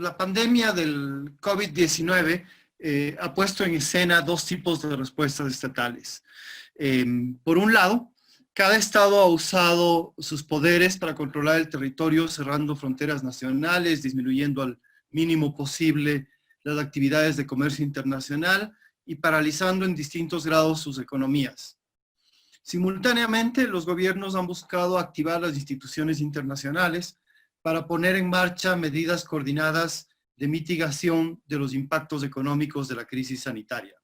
La pandemia del COVID-19 ha puesto en escena dos tipos de respuestas estatales. Por un lado, cada estado ha usado sus poderes para controlar el territorio, cerrando fronteras nacionales, disminuyendo al mínimo posible las actividades de comercio internacional y paralizando en distintos grados sus economías. Simultáneamente, los gobiernos han buscado activar las instituciones internacionales para poner en marcha medidas coordinadas de mitigación de los impactos económicos de la crisis sanitaria.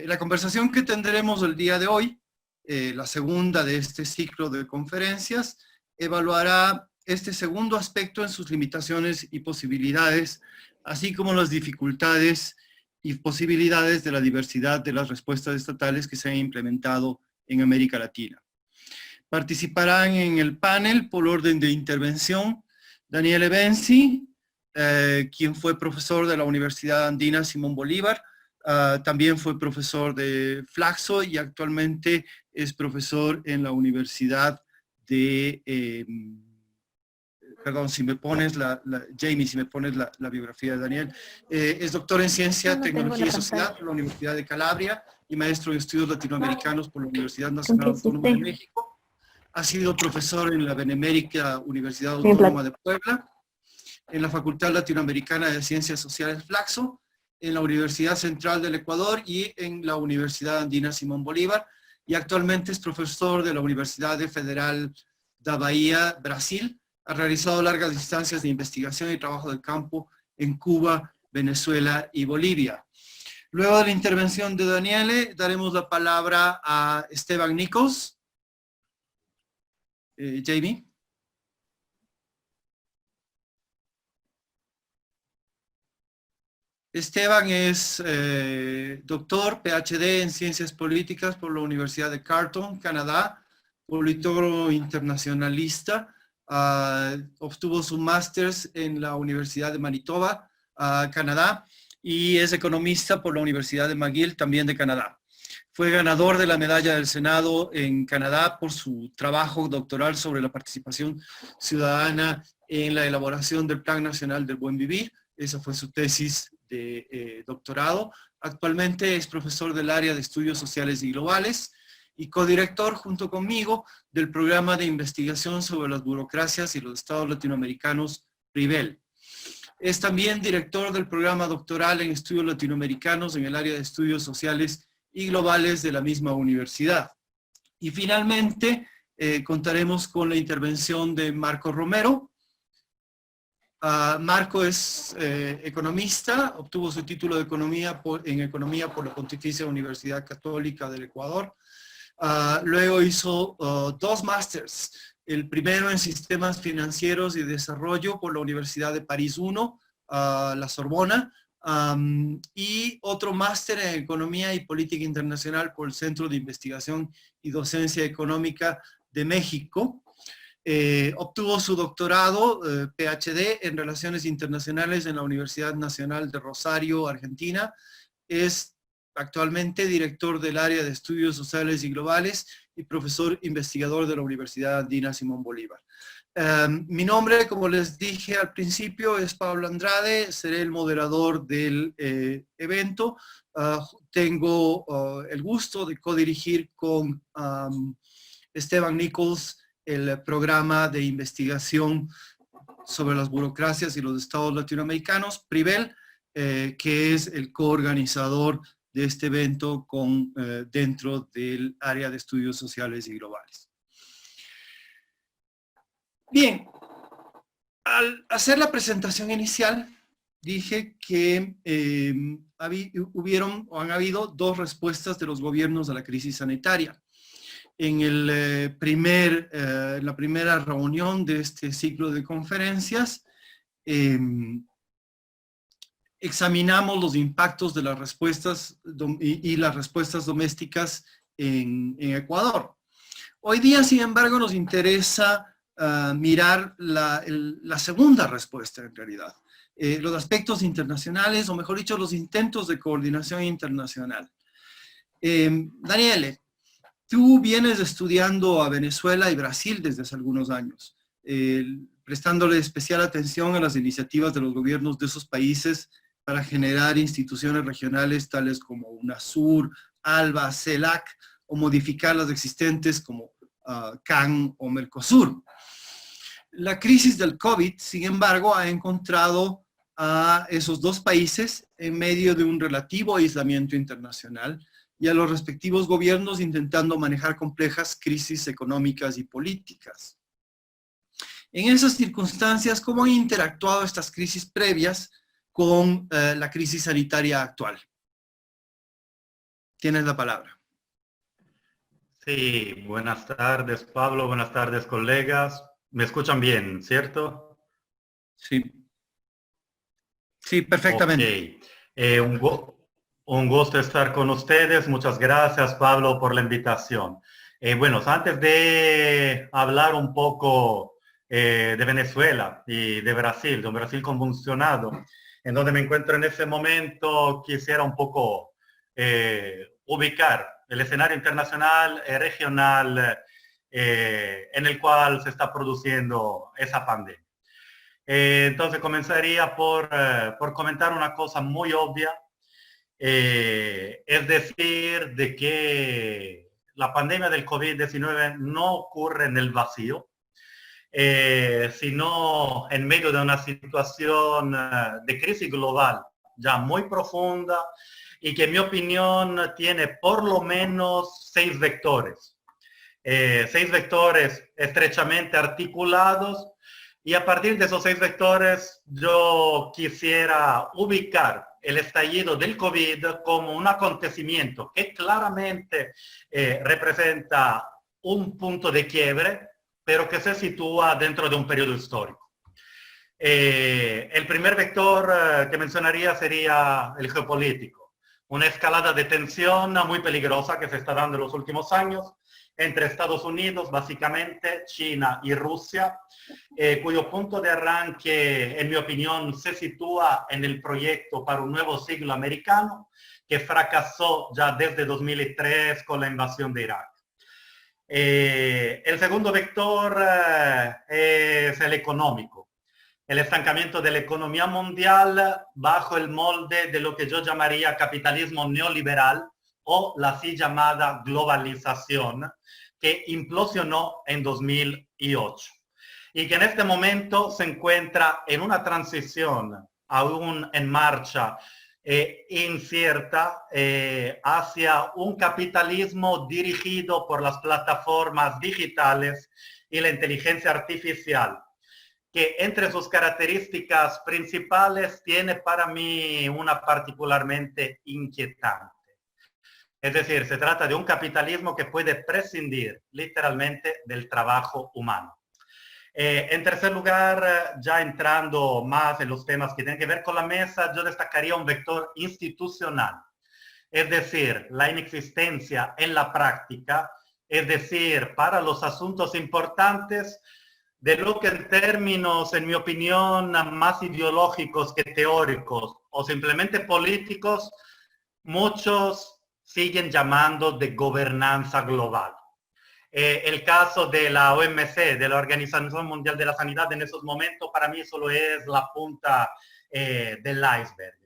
La conversación que tendremos el día de hoy, la segunda de este ciclo de conferencias, evaluará este segundo aspecto en sus limitaciones y posibilidades, así como las dificultades y posibilidades de la diversidad de las respuestas estatales que se han implementado en América Latina. Participarán en el panel por orden de intervención Daniele Benzi, quien fue profesor de la Universidad Andina Simón Bolívar, también fue profesor de Flaxo y actualmente es profesor en la Universidad de, perdón, si me pones Jamie, si me pones la biografía de Daniel, es doctor en Ciencia, Tecnología y Sociedad por la Universidad de Calabria y maestro en Estudios Latinoamericanos por la Universidad Nacional Autónoma de México. Ha sido profesor en la Benemérita Universidad Autónoma de Puebla, en la Facultad Latinoamericana de Ciencias Sociales Flaxo, en la Universidad Central del Ecuador y en la Universidad Andina Simón Bolívar, y actualmente es profesor de la Universidad Federal da Bahía, Brasil. Ha realizado largas distancias de investigación y trabajo de campo en Cuba, Venezuela y Bolivia. Luego de la intervención de Daniele, daremos la palabra a Esteban Nichols. Jamie. Esteban es doctor, PhD en Ciencias Políticas por la Universidad de Carleton, Canadá, politólogo internacionalista, obtuvo su máster en la Universidad de Manitoba, Canadá, y es economista por la Universidad de McGill, también de Canadá. Fue ganador de la Medalla del Senado en Canadá por su trabajo doctoral sobre la participación ciudadana en la elaboración del Plan Nacional del Buen Vivir. Esa fue su tesis de doctorado. Actualmente es profesor del área de Estudios Sociales y Globales y codirector junto conmigo del programa de investigación sobre las burocracias y los estados latinoamericanos, PRIVEL. Es también director del programa doctoral en estudios latinoamericanos en el área de Estudios Sociales y Globales de la misma universidad. Y finalmente contaremos con la intervención de Marco Romero. Marco es economista, obtuvo su título de en Economía por la Pontificia Universidad Católica del Ecuador. Luego hizo dos másters, el primero en Sistemas Financieros y Desarrollo por la Universidad de París I, la Sorbona, y otro máster en Economía y Política Internacional por el Centro de Investigación y Docencia Económica de México. Obtuvo su doctorado, PhD, en Relaciones Internacionales en la Universidad Nacional de Rosario, Argentina. Es actualmente director del área de Estudios Sociales y Globales y profesor investigador de la Universidad Andina Simón Bolívar. Mi nombre, como les dije al principio, es Pablo Andrade, seré el moderador del evento. Tengo el gusto de codirigir con Esteban Nichols el programa de investigación sobre las burocracias y los estados latinoamericanos, PRIVEL, que es el coorganizador de este evento dentro del área de estudios sociales y globales. Bien, al hacer la presentación inicial, dije que han habido dos respuestas de los gobiernos a la crisis sanitaria. En la primera reunión de este ciclo de conferencias, examinamos los impactos de las respuestas y las respuestas domésticas en Ecuador. Hoy día, sin embargo, nos interesa mirar la segunda respuesta en realidad. Los aspectos internacionales, o mejor dicho, los intentos de coordinación internacional. Daniele, tú vienes estudiando a Venezuela y Brasil desde hace algunos años. prestándole especial atención a las iniciativas de los gobiernos de esos países para generar instituciones regionales tales como UNASUR, ALBA, CELAC, o modificar las existentes como CAN o Mercosur. La crisis del COVID, sin embargo, ha encontrado a esos dos países en medio de un relativo aislamiento internacional y a los respectivos gobiernos intentando manejar complejas crisis económicas y políticas. En esas circunstancias, ¿cómo han interactuado estas crisis previas con la crisis sanitaria actual? Tienes la palabra. Sí, buenas tardes, Pablo, buenas tardes, colegas. ¿Me escuchan bien, cierto? Sí. Sí, perfectamente. Ok. Un gusto estar con ustedes. Muchas gracias, Pablo, por la invitación. Bueno, antes de hablar un poco de Venezuela y de un Brasil convulsionado, en donde me encuentro en ese momento, quisiera un poco ubicar el escenario internacional, regional, en el cual se está produciendo esa pandemia. Entonces comenzaría por comentar una cosa muy obvia, es decir, de que la pandemia del COVID-19 no ocurre en el vacío, sino en medio de una situación de crisis global ya muy profunda y que en mi opinión tiene por lo menos 6 vectores. 6 vectores estrechamente articulados. Y a partir de esos 6 vectores, yo quisiera ubicar el estallido del COVID como un acontecimiento que claramente representa un punto de quiebre, pero que se sitúa dentro de un periodo histórico. El primer vector que mencionaría sería el geopolítico. Una escalada de tensión muy peligrosa que se está dando en los últimos años entre Estados Unidos, básicamente, China y Rusia, cuyo punto de arranque, en mi opinión, se sitúa en el proyecto para un nuevo siglo americano, que fracasó ya desde 2003 con la invasión de Irak. El segundo vector es el económico. El estancamiento de la economía mundial bajo el molde de lo que yo llamaría capitalismo neoliberal, o la así llamada globalización, que implosionó en 2008 y que en este momento se encuentra en una transición aún en marcha incierta hacia un capitalismo dirigido por las plataformas digitales y la inteligencia artificial, que entre sus características principales tiene para mí una particularmente inquietante. Es decir, se trata de un capitalismo que puede prescindir literalmente del trabajo humano. En tercer lugar, ya entrando más en los temas que tienen que ver con la mesa, yo destacaría un vector institucional. Es decir, la inexistencia en la práctica, es decir, para los asuntos importantes, de lo que en términos, en mi opinión, más ideológicos que teóricos o simplemente políticos, muchos siguen llamando de gobernanza global. El caso de la OMC, de la Organización Mundial de la Sanidad, en esos momentos para mí solo es la punta del iceberg.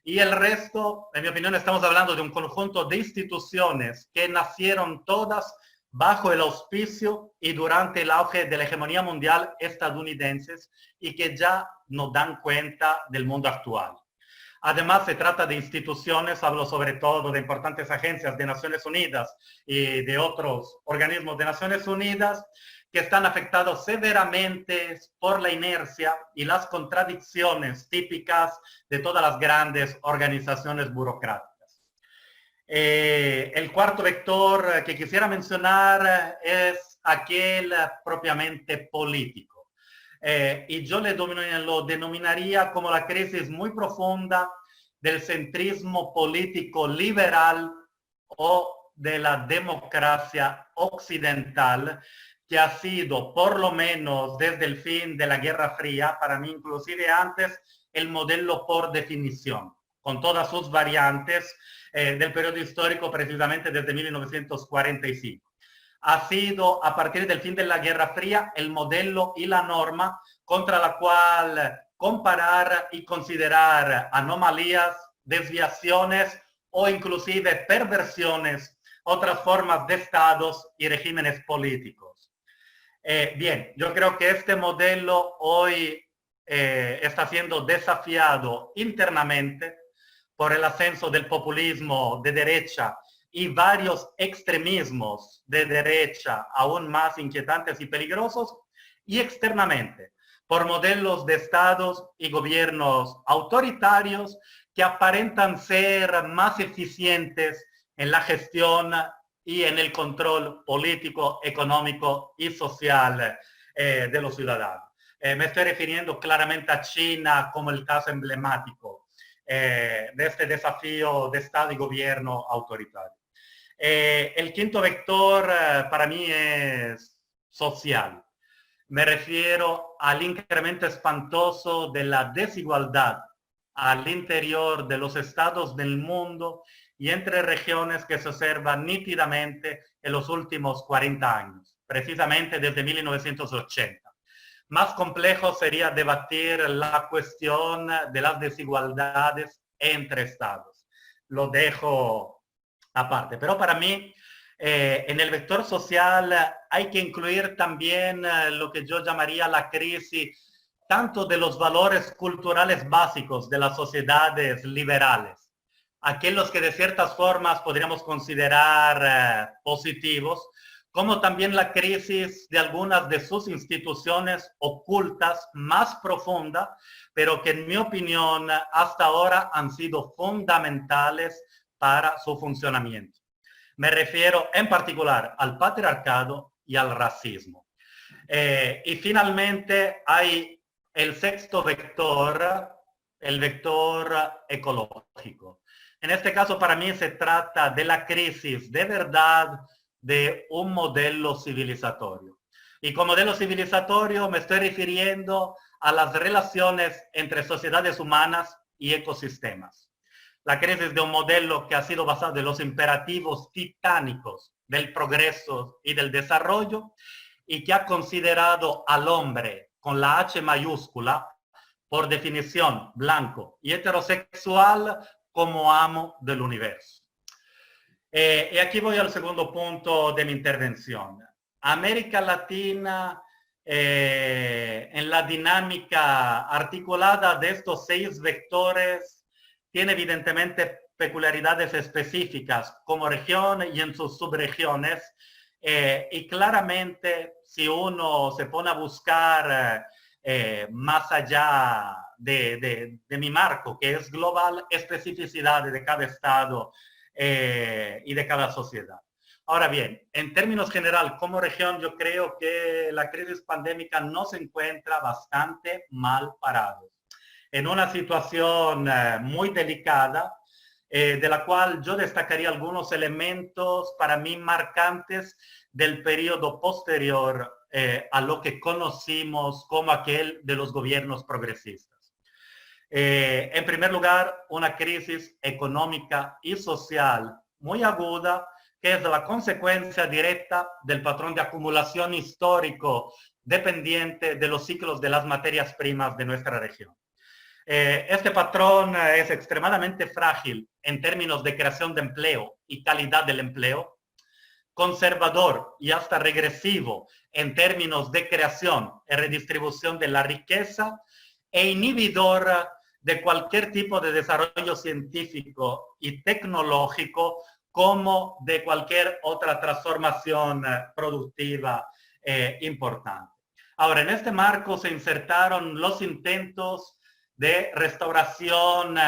Y el resto, en mi opinión, estamos hablando de un conjunto de instituciones que nacieron todas bajo el auspicio y durante el auge de la hegemonía mundial estadounidenses y que ya no dan cuenta del mundo actual. Además, se trata de instituciones, hablo sobre todo de importantes agencias de Naciones Unidas y de otros organismos de Naciones Unidas, que están afectados severamente por la inercia y las contradicciones típicas de todas las grandes organizaciones burocráticas. El cuarto vector que quisiera mencionar es aquel propiamente político. Y yo lo denominaría como la crisis muy profunda del centrismo político liberal o de la democracia occidental, que ha sido, por lo menos desde el fin de la Guerra Fría, para mí inclusive antes, el modelo por definición, con todas sus variantes del periodo histórico precisamente desde 1945. Ha sido a partir del fin de la Guerra Fría el modelo y la norma contra la cual comparar y considerar anomalías, desviaciones o inclusive perversiones, otras formas de estados y regímenes políticos. Bien, yo creo que este modelo hoy está siendo desafiado internamente por el ascenso del populismo de derecha y varios extremismos de derecha aún más inquietantes y peligrosos, y externamente por modelos de estados y gobiernos autoritarios que aparentan ser más eficientes en la gestión y en el control político, económico y social de los ciudadanos. Me estoy refiriendo claramente a China como el caso emblemático de este desafío de Estado y gobierno autoritario. El quinto vector para mí es social. Me refiero al incremento espantoso de la desigualdad al interior de los estados del mundo y entre regiones que se observan nítidamente en los últimos 40 años, precisamente desde 1980. Más complejo sería debatir la cuestión de las desigualdades entre estados. Lo dejo aparte, pero para mí en el vector social hay que incluir también lo que yo llamaría la crisis tanto de los valores culturales básicos de las sociedades liberales, aquellos que de ciertas formas podríamos considerar positivos, como también la crisis de algunas de sus instituciones ocultas más profunda, pero que en mi opinión hasta ahora han sido fundamentales para su funcionamiento. Me refiero en particular al patriarcado y al racismo. Y finalmente hay el sexto vector, el vector ecológico. En este caso para mí se trata de la crisis de verdad de un modelo civilizatorio. Y con modelo civilizatorio me estoy refiriendo a las relaciones entre sociedades humanas y ecosistemas. La crisis de un modelo que ha sido basado en los imperativos titánicos del progreso y del desarrollo y que ha considerado al hombre con la H mayúscula, por definición blanco y heterosexual, como amo del universo. Y aquí voy al segundo punto de mi intervención. América Latina, en la dinámica articulada de estos 6 vectores, tiene evidentemente peculiaridades específicas como región y en sus subregiones, y claramente si uno se pone a buscar más allá de mi marco, que es global, especificidades de cada estado y de cada sociedad. Ahora bien, en términos general, como región, yo creo que la crisis pandémica nos encuentra bastante mal parados, en una situación muy delicada, de la cual yo destacaría algunos elementos para mí marcantes del periodo posterior a lo que conocimos como aquel de los gobiernos progresistas. En primer lugar, una crisis económica y social muy aguda, que es la consecuencia directa del patrón de acumulación histórico dependiente de los ciclos de las materias primas de nuestra región. Este patrón es extremadamente frágil en términos de creación de empleo y calidad del empleo, conservador y hasta regresivo en términos de creación y redistribución de la riqueza, e inhibidor de cualquier tipo de desarrollo científico y tecnológico, como de cualquier otra transformación productiva importante. Ahora, en este marco se insertaron los intentos de restauración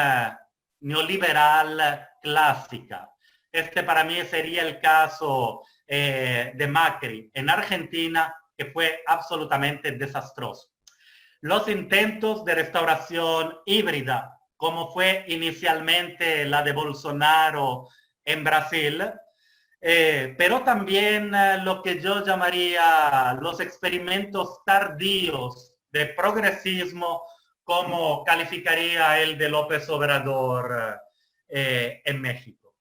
neoliberal clásica. Este para mí sería el caso de Macri en Argentina, que fue absolutamente desastroso. Los intentos de restauración híbrida, como fue inicialmente la de Bolsonaro en Brasil, pero también lo que yo llamaría los experimentos tardíos de progresismo, como calificaría el de López Obrador en México.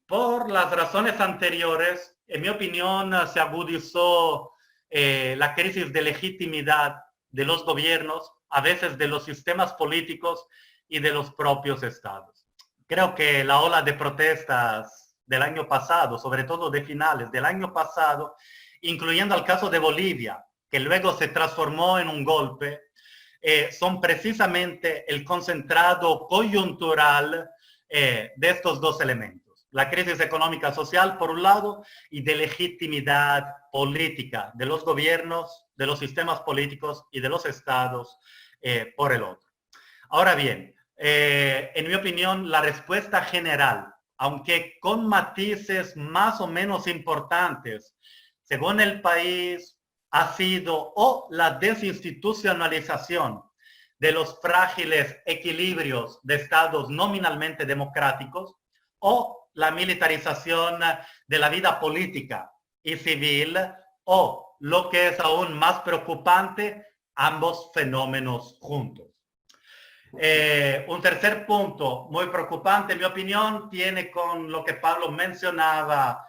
Por las razones anteriores, en mi opinión, se agudizó la crisis de legitimidad de los gobiernos, a veces de los sistemas políticos y de los propios estados. Creo que la ola de protestas del año pasado, sobre todo de finales del año pasado, incluyendo el caso de Bolivia, que luego se transformó en un golpe, son precisamente el concentrado coyuntural de estos dos elementos. La crisis económica social, por un lado, y de legitimidad política de los gobiernos, de los sistemas políticos y de los estados, por el otro. Ahora bien, en mi opinión, la respuesta general, aunque con matices más o menos importantes, según el país, ha sido o la desinstitucionalización de los frágiles equilibrios de estados nominalmente democráticos o la militarización de la vida política y civil o, lo que es aún más preocupante, ambos fenómenos juntos. Un tercer punto muy preocupante, en mi opinión, tiene con lo que Pablo mencionaba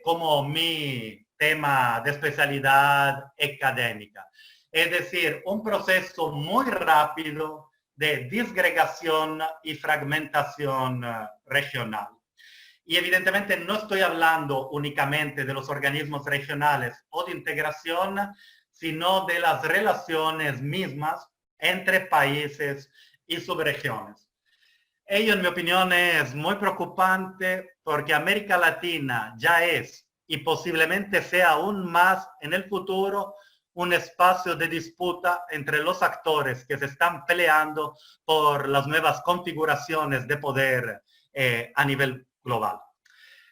como mi tema de especialidad académica. Es decir, un proceso muy rápido de disgregación y fragmentación regional. Y evidentemente no estoy hablando únicamente de los organismos regionales o de integración, sino de las relaciones mismas entre países y subregiones. Ello, en mi opinión, es muy preocupante porque América Latina ya es y posiblemente sea aún más en el futuro un espacio de disputa entre los actores que se están peleando por las nuevas configuraciones de poder a nivel global.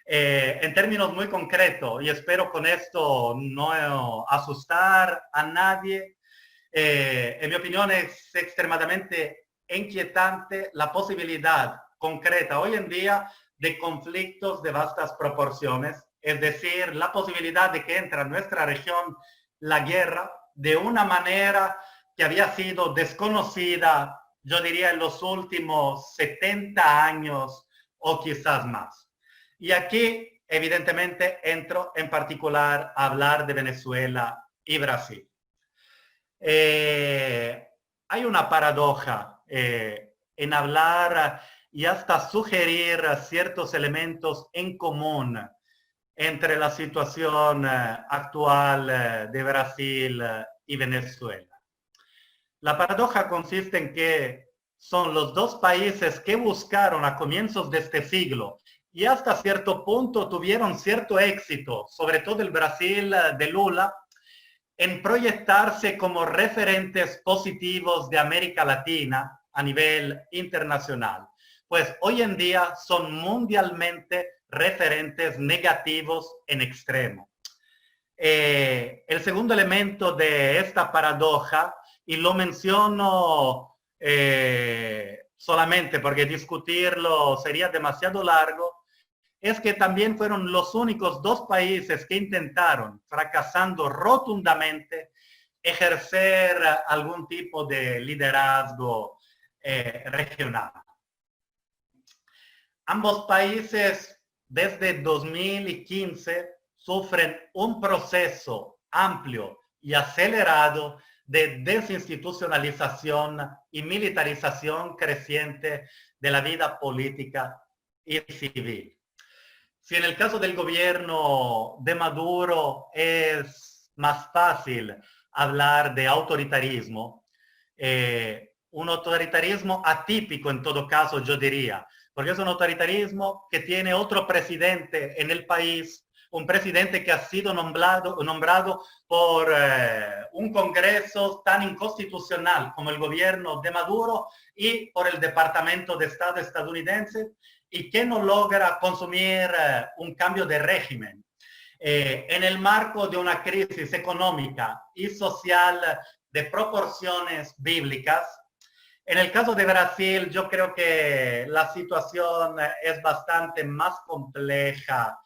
En términos muy concretos, y espero con esto no asustar a nadie, en mi opinión es extremadamente inquietante la posibilidad concreta hoy en día de conflictos de vastas proporciones, es decir, la posibilidad de que entre en nuestra región la guerra de una manera que había sido desconocida, yo diría, en los últimos 70 años o quizás más. Y aquí, evidentemente, entro en particular a hablar de Venezuela y Brasil. Hay una paradoja en hablar y hasta sugerir ciertos elementos en común entre la situación actual de Brasil y Venezuela. La paradoja consiste en que son los dos países que buscaron a comienzos de este siglo y hasta cierto punto tuvieron cierto éxito, sobre todo el Brasil de Lula, en proyectarse como referentes positivos de América Latina a nivel internacional. Pues hoy en día son mundialmente referentes negativos en extremo. El segundo elemento de esta paradoja, y lo menciono solamente porque discutirlo sería demasiado largo, es que también fueron los únicos dos países que intentaron, fracasando rotundamente, ejercer algún tipo de liderazgo regional. Ambos países desde 2015 sufren un proceso amplio y acelerado de desinstitucionalización y militarización creciente de la vida política y civil. Si en el caso del gobierno de Maduro es más fácil hablar de autoritarismo, un autoritarismo atípico en todo caso, yo diría, porque es un autoritarismo que tiene otro presidente en el país, un presidente que ha sido nombrado por un Congreso tan inconstitucional como el gobierno de Maduro y por el Departamento de Estado estadounidense, y que no logra consumir un cambio de régimen. En el marco de una crisis económica y social de proporciones bíblicas. En el caso de Brasil, yo creo que la situación es bastante más compleja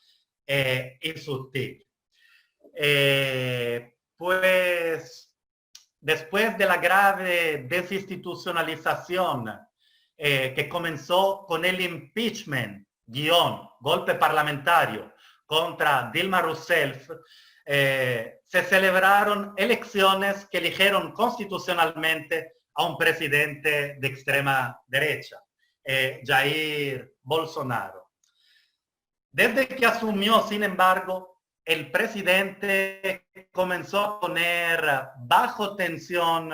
y sutil. Pues después de la grave desinstitucionalización que comenzó con el impeachment, golpe parlamentario contra Dilma Rousseff, se celebraron elecciones que eligieron constitucionalmente a un presidente de extrema derecha, Jair Bolsonaro. Desde que asumió, sin embargo, el presidente comenzó a poner bajo tensión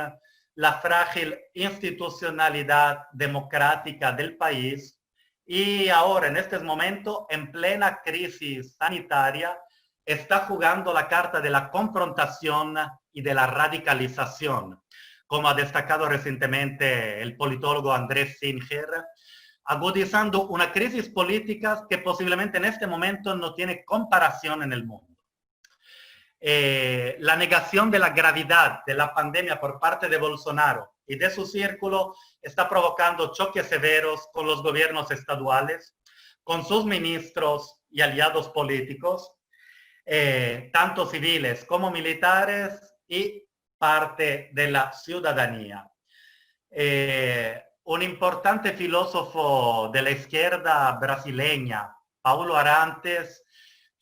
la frágil institucionalidad democrática del país y ahora, en este momento, en plena crisis sanitaria, está jugando la carta de la confrontación y de la radicalización, como ha destacado recientemente el politólogo Andrés Singer, agudizando una crisis política que posiblemente en este momento no tiene comparación en el mundo. La negación de la gravedad de la pandemia por parte de Bolsonaro y de su círculo está provocando choques severos con los gobiernos estaduales, con sus ministros y aliados políticos, tanto civiles como militares y parte de la ciudadanía. Un importante filósofo de la izquierda brasileña, Paulo Arantes,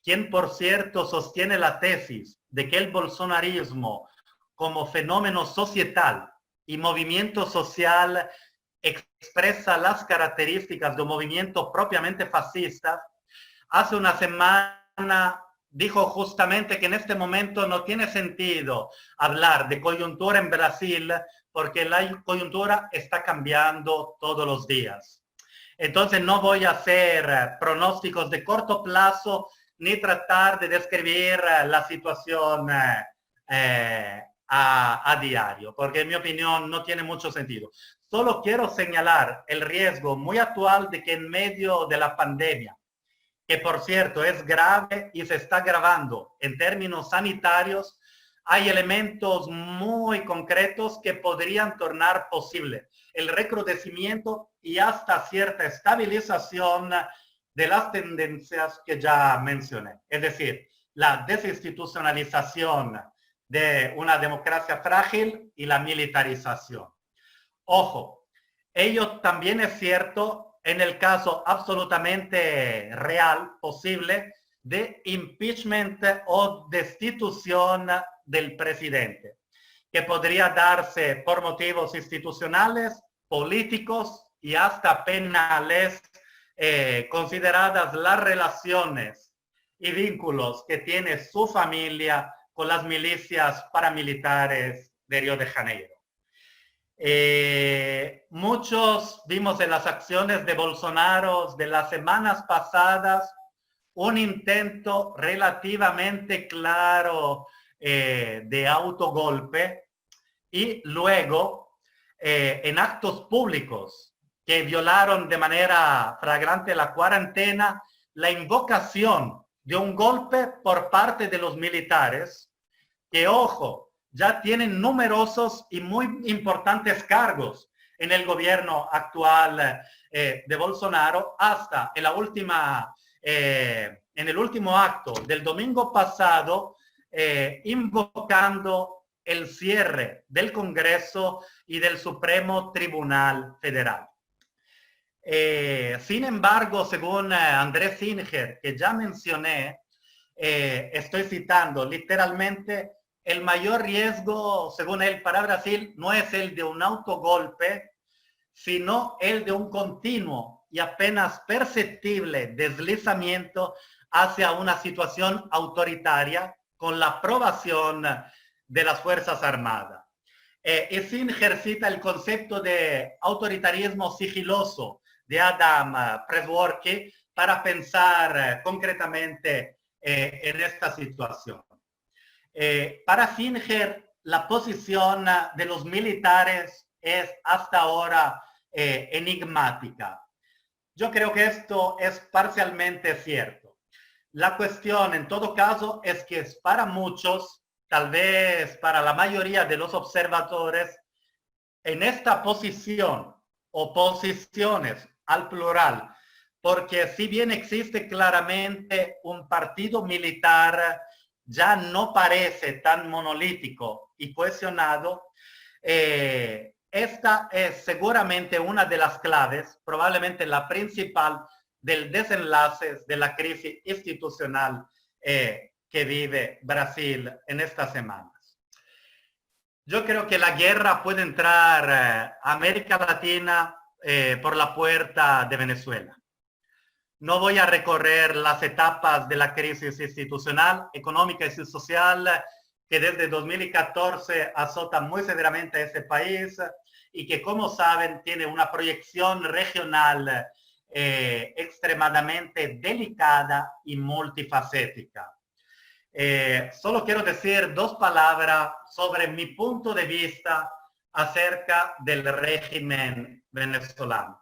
quien por cierto sostiene la tesis de que el bolsonarismo como fenómeno societal y movimiento social expresa las características de un movimiento propiamente fascista, hace una semana dijo justamente que en este momento no tiene sentido hablar de coyuntura en Brasil porque la coyuntura está cambiando todos los días. Entonces no voy a hacer pronósticos de corto plazo ni tratar de describir la situación a diario, porque en mi opinión no tiene mucho sentido. Solo quiero señalar el riesgo muy actual de que en medio de la pandemia, que por cierto es grave y se está agravando en términos sanitarios, hay elementos muy concretos que podrían tornar posible el recrudecimiento y hasta cierta estabilización de las tendencias que ya mencioné. Es decir, la desinstitucionalización de una democracia frágil y la militarización. Ojo, ello también es cierto en el caso absolutamente real, posible, de impeachment o destitución del presidente, que podría darse por motivos institucionales, políticos y hasta penales, consideradas las relaciones y vínculos que tiene su familia con las milicias paramilitares de Río de Janeiro. Muchos vimos en las acciones de Bolsonaro de las semanas pasadas un intento relativamente claro de autogolpe y luego en actos públicos que violaron de manera flagrante la cuarentena, la invocación de un golpe por parte de los militares, que, ojo, ya tienen numerosos y muy importantes cargos en el gobierno actual de Bolsonaro, hasta en el último acto del domingo pasado, invocando el cierre del Congreso y del Supremo Tribunal Federal. Sin embargo, según Andrés Singer, que ya mencioné, estoy citando literalmente, el mayor riesgo, según él, para Brasil no es el de un autogolpe, sino el de un continuo y apenas perceptible deslizamiento hacia una situación autoritaria con la aprobación de las Fuerzas Armadas. Y Singer cita el concepto de autoritarismo sigiloso de Adam Pressworky para pensar concretamente en esta situación. Para Singer, la posición de los militares es hasta ahora enigmática. Yo creo que esto es parcialmente cierto. La cuestión, en todo caso, es que es para muchos, tal vez para la mayoría de los observadores, en esta posición o posiciones al plural, porque si bien existe claramente un partido militar, ya no parece tan monolítico y cohesionado. Esta es seguramente una de las claves, probablemente la principal, del desenlace de la crisis institucional que vive Brasil en estas semanas. Yo creo que la guerra puede entrar a América Latina por la puerta de Venezuela. No voy a recorrer las etapas de la crisis institucional, económica y social que desde 2014 azota muy severamente a ese país y que, como saben, tiene una proyección regional extremadamente delicada y multifacética. Solo quiero decir dos palabras sobre mi punto de vista acerca del régimen venezolano.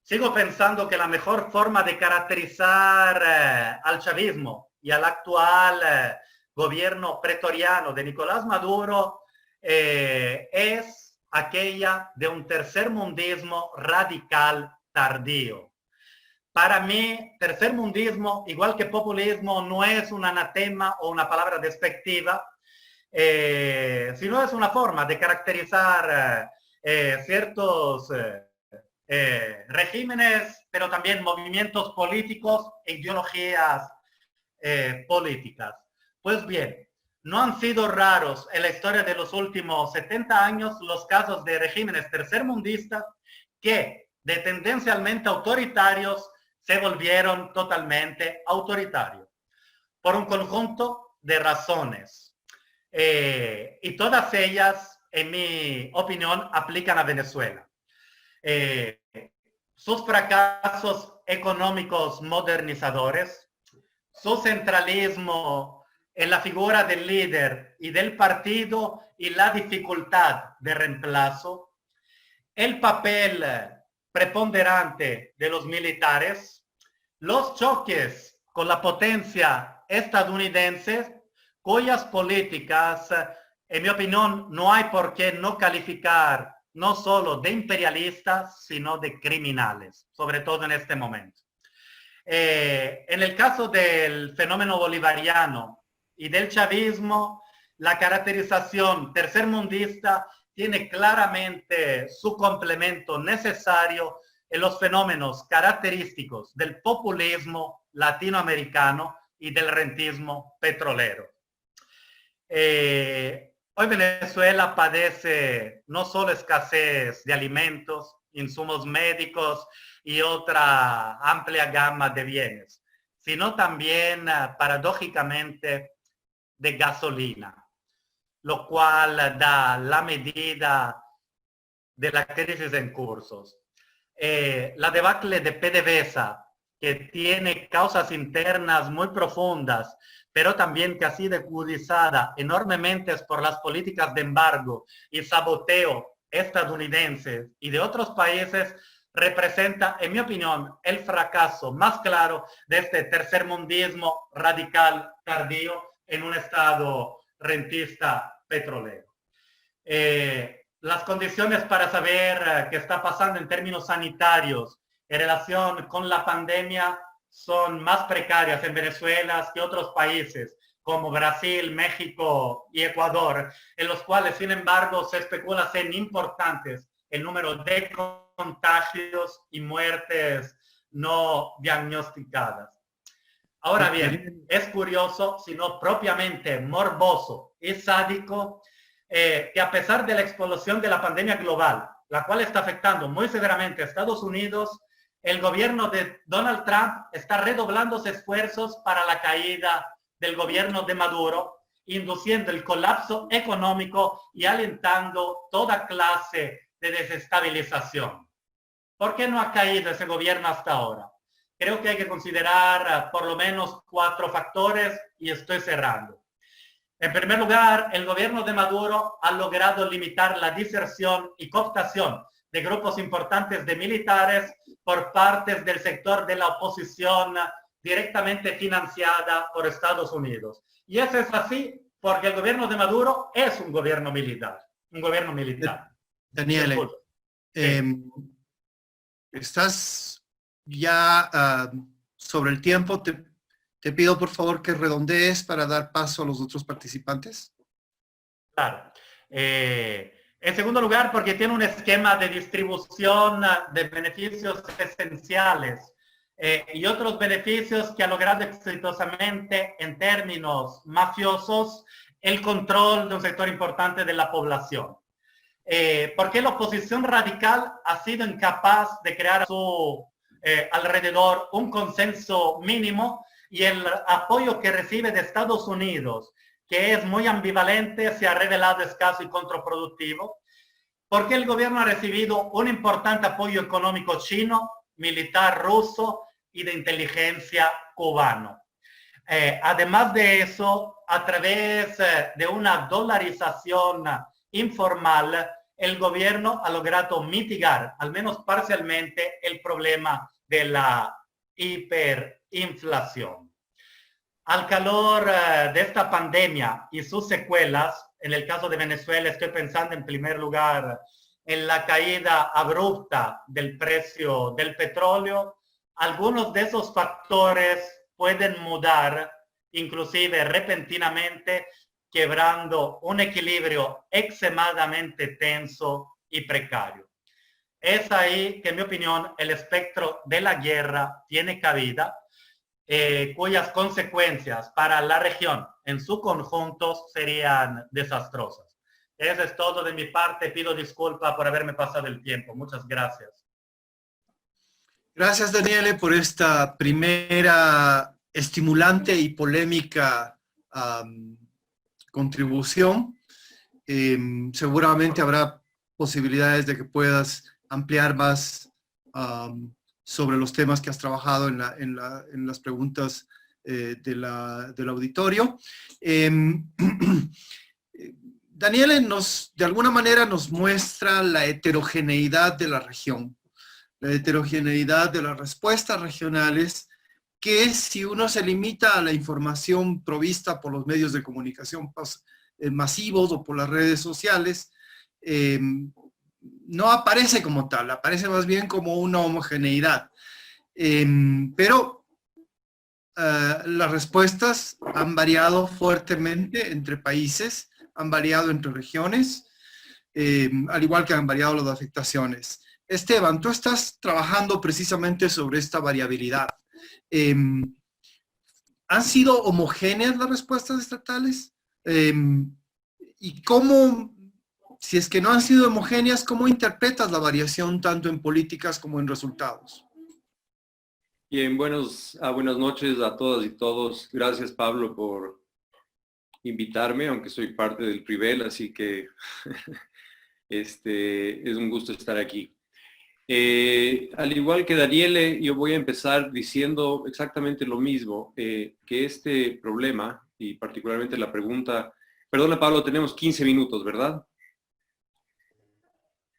Sigo pensando que la mejor forma de caracterizar al chavismo y al actual gobierno pretoriano de Nicolás Maduro es aquella de un tercermundismo radical tardío. Para mí, tercermundismo, igual que populismo, no es un anatema o una palabra despectiva, sino es una forma de caracterizar ciertos regímenes, pero también movimientos políticos e ideologías políticas. Pues bien, no han sido raros en la historia de los últimos 70 años los casos de regímenes tercermundistas que, de tendencialmente autoritarios, se volvieron totalmente autoritarios, por un conjunto de razones. Y todas ellas, en mi opinión, aplican a Venezuela. Sus fracasos económicos modernizadores, su centralismo en la figura del líder y del partido y la dificultad de reemplazo, el papel preponderante de los militares, los choques con la potencia estadounidense, cuyas políticas, en mi opinión, no hay por qué no calificar no solo de imperialistas, sino de criminales, sobre todo en este momento. En el caso del fenómeno bolivariano y del chavismo, la caracterización tercermundista tiene claramente su complemento necesario en los fenómenos característicos del populismo latinoamericano y del rentismo petrolero. Hoy Venezuela padece no solo escasez de alimentos, insumos médicos y otra amplia gama de bienes, sino también, paradójicamente, de gasolina, lo cual da la medida de la crisis en cursos. La debacle de PDVSA, que tiene causas internas muy profundas, pero también que ha sido agudizada enormemente por las políticas de embargo y saboteo estadounidenses y de otros países, representa, en mi opinión, el fracaso más claro de este tercermundismo radical tardío en un estado rentista petrolero. Las condiciones para saber qué está pasando en términos sanitarios en relación con la pandemia son más precarias en Venezuela que otros países como Brasil, México y Ecuador, en los cuales, sin embargo, se especula ser importantes el número de contagios y muertes no diagnosticadas. Ahora bien, es curioso, sino propiamente morboso y sádico, que a pesar de la explosión de la pandemia global, la cual está afectando muy severamente a Estados Unidos, el gobierno de Donald Trump está redoblando sus esfuerzos para la caída del gobierno de Maduro, induciendo el colapso económico y alentando toda clase de desestabilización. ¿Por qué no ha caído ese gobierno hasta ahora? Creo que hay que considerar por lo menos 4 factores y estoy cerrando. En primer lugar, el gobierno de Maduro ha logrado limitar la diserción y cooptación de grupos importantes de militares por partes del sector de la oposición directamente financiada por Estados Unidos. Y eso es así porque el gobierno de Maduro es un gobierno militar. Daniele, estás ya sobre el tiempo. Te pido por favor que redondees para dar paso a los otros participantes. Claro. En segundo lugar, porque tiene un esquema de distribución de beneficios esenciales y otros beneficios que ha logrado exitosamente en términos mafiosos el control de un sector importante de la población. Porque la oposición radical ha sido incapaz de crear a su alrededor un consenso mínimo, y el apoyo que recibe de Estados Unidos, que es muy ambivalente, se ha revelado escaso y contraproductivo, porque el gobierno ha recibido un importante apoyo económico chino, militar ruso y de inteligencia cubano. Además de eso, a través de una dolarización informal, el gobierno ha logrado mitigar, al menos parcialmente, el problema de la hiperinflación. Al calor de esta pandemia y sus secuelas, en el caso de Venezuela estoy pensando en primer lugar en la caída abrupta del precio del petróleo. Algunos de esos factores pueden mudar, inclusive repentinamente, quebrando un equilibrio extremadamente tenso y precario. Es ahí que, en mi opinión, el espectro de la guerra tiene cabida, cuyas consecuencias para la región en su conjunto serían desastrosas. Eso es todo de mi parte. Pido disculpas por haberme pasado el tiempo. Muchas gracias. Gracias, Daniele, por esta primera estimulante y polémica contribución. Seguramente habrá posibilidades de que puedas ampliar más sobre los temas que has trabajado en las preguntas del auditorio. Daniele de alguna manera nos muestra la heterogeneidad de la región, la heterogeneidad de las respuestas regionales, que si uno se limita a la información provista por los medios de comunicación masivos o por las redes sociales, no aparece como tal, aparece más bien como una homogeneidad. Pero las respuestas han variado fuertemente entre países, han variado entre regiones, al igual que han variado las afectaciones. Esteban, tú estás trabajando precisamente sobre esta variabilidad. ¿Han sido homogéneas las respuestas estatales? ¿Y cómo, si es que no han sido homogéneas, cómo interpretas la variación tanto en políticas como en resultados? Bien, buenas noches a todas y todos. Gracias, Pablo, por invitarme, aunque soy parte del Privel, así que es un gusto estar aquí. Al igual que Daniele, yo voy a empezar diciendo exactamente lo mismo, que este problema, y particularmente la pregunta, perdona Pablo, tenemos 15 minutos, ¿verdad?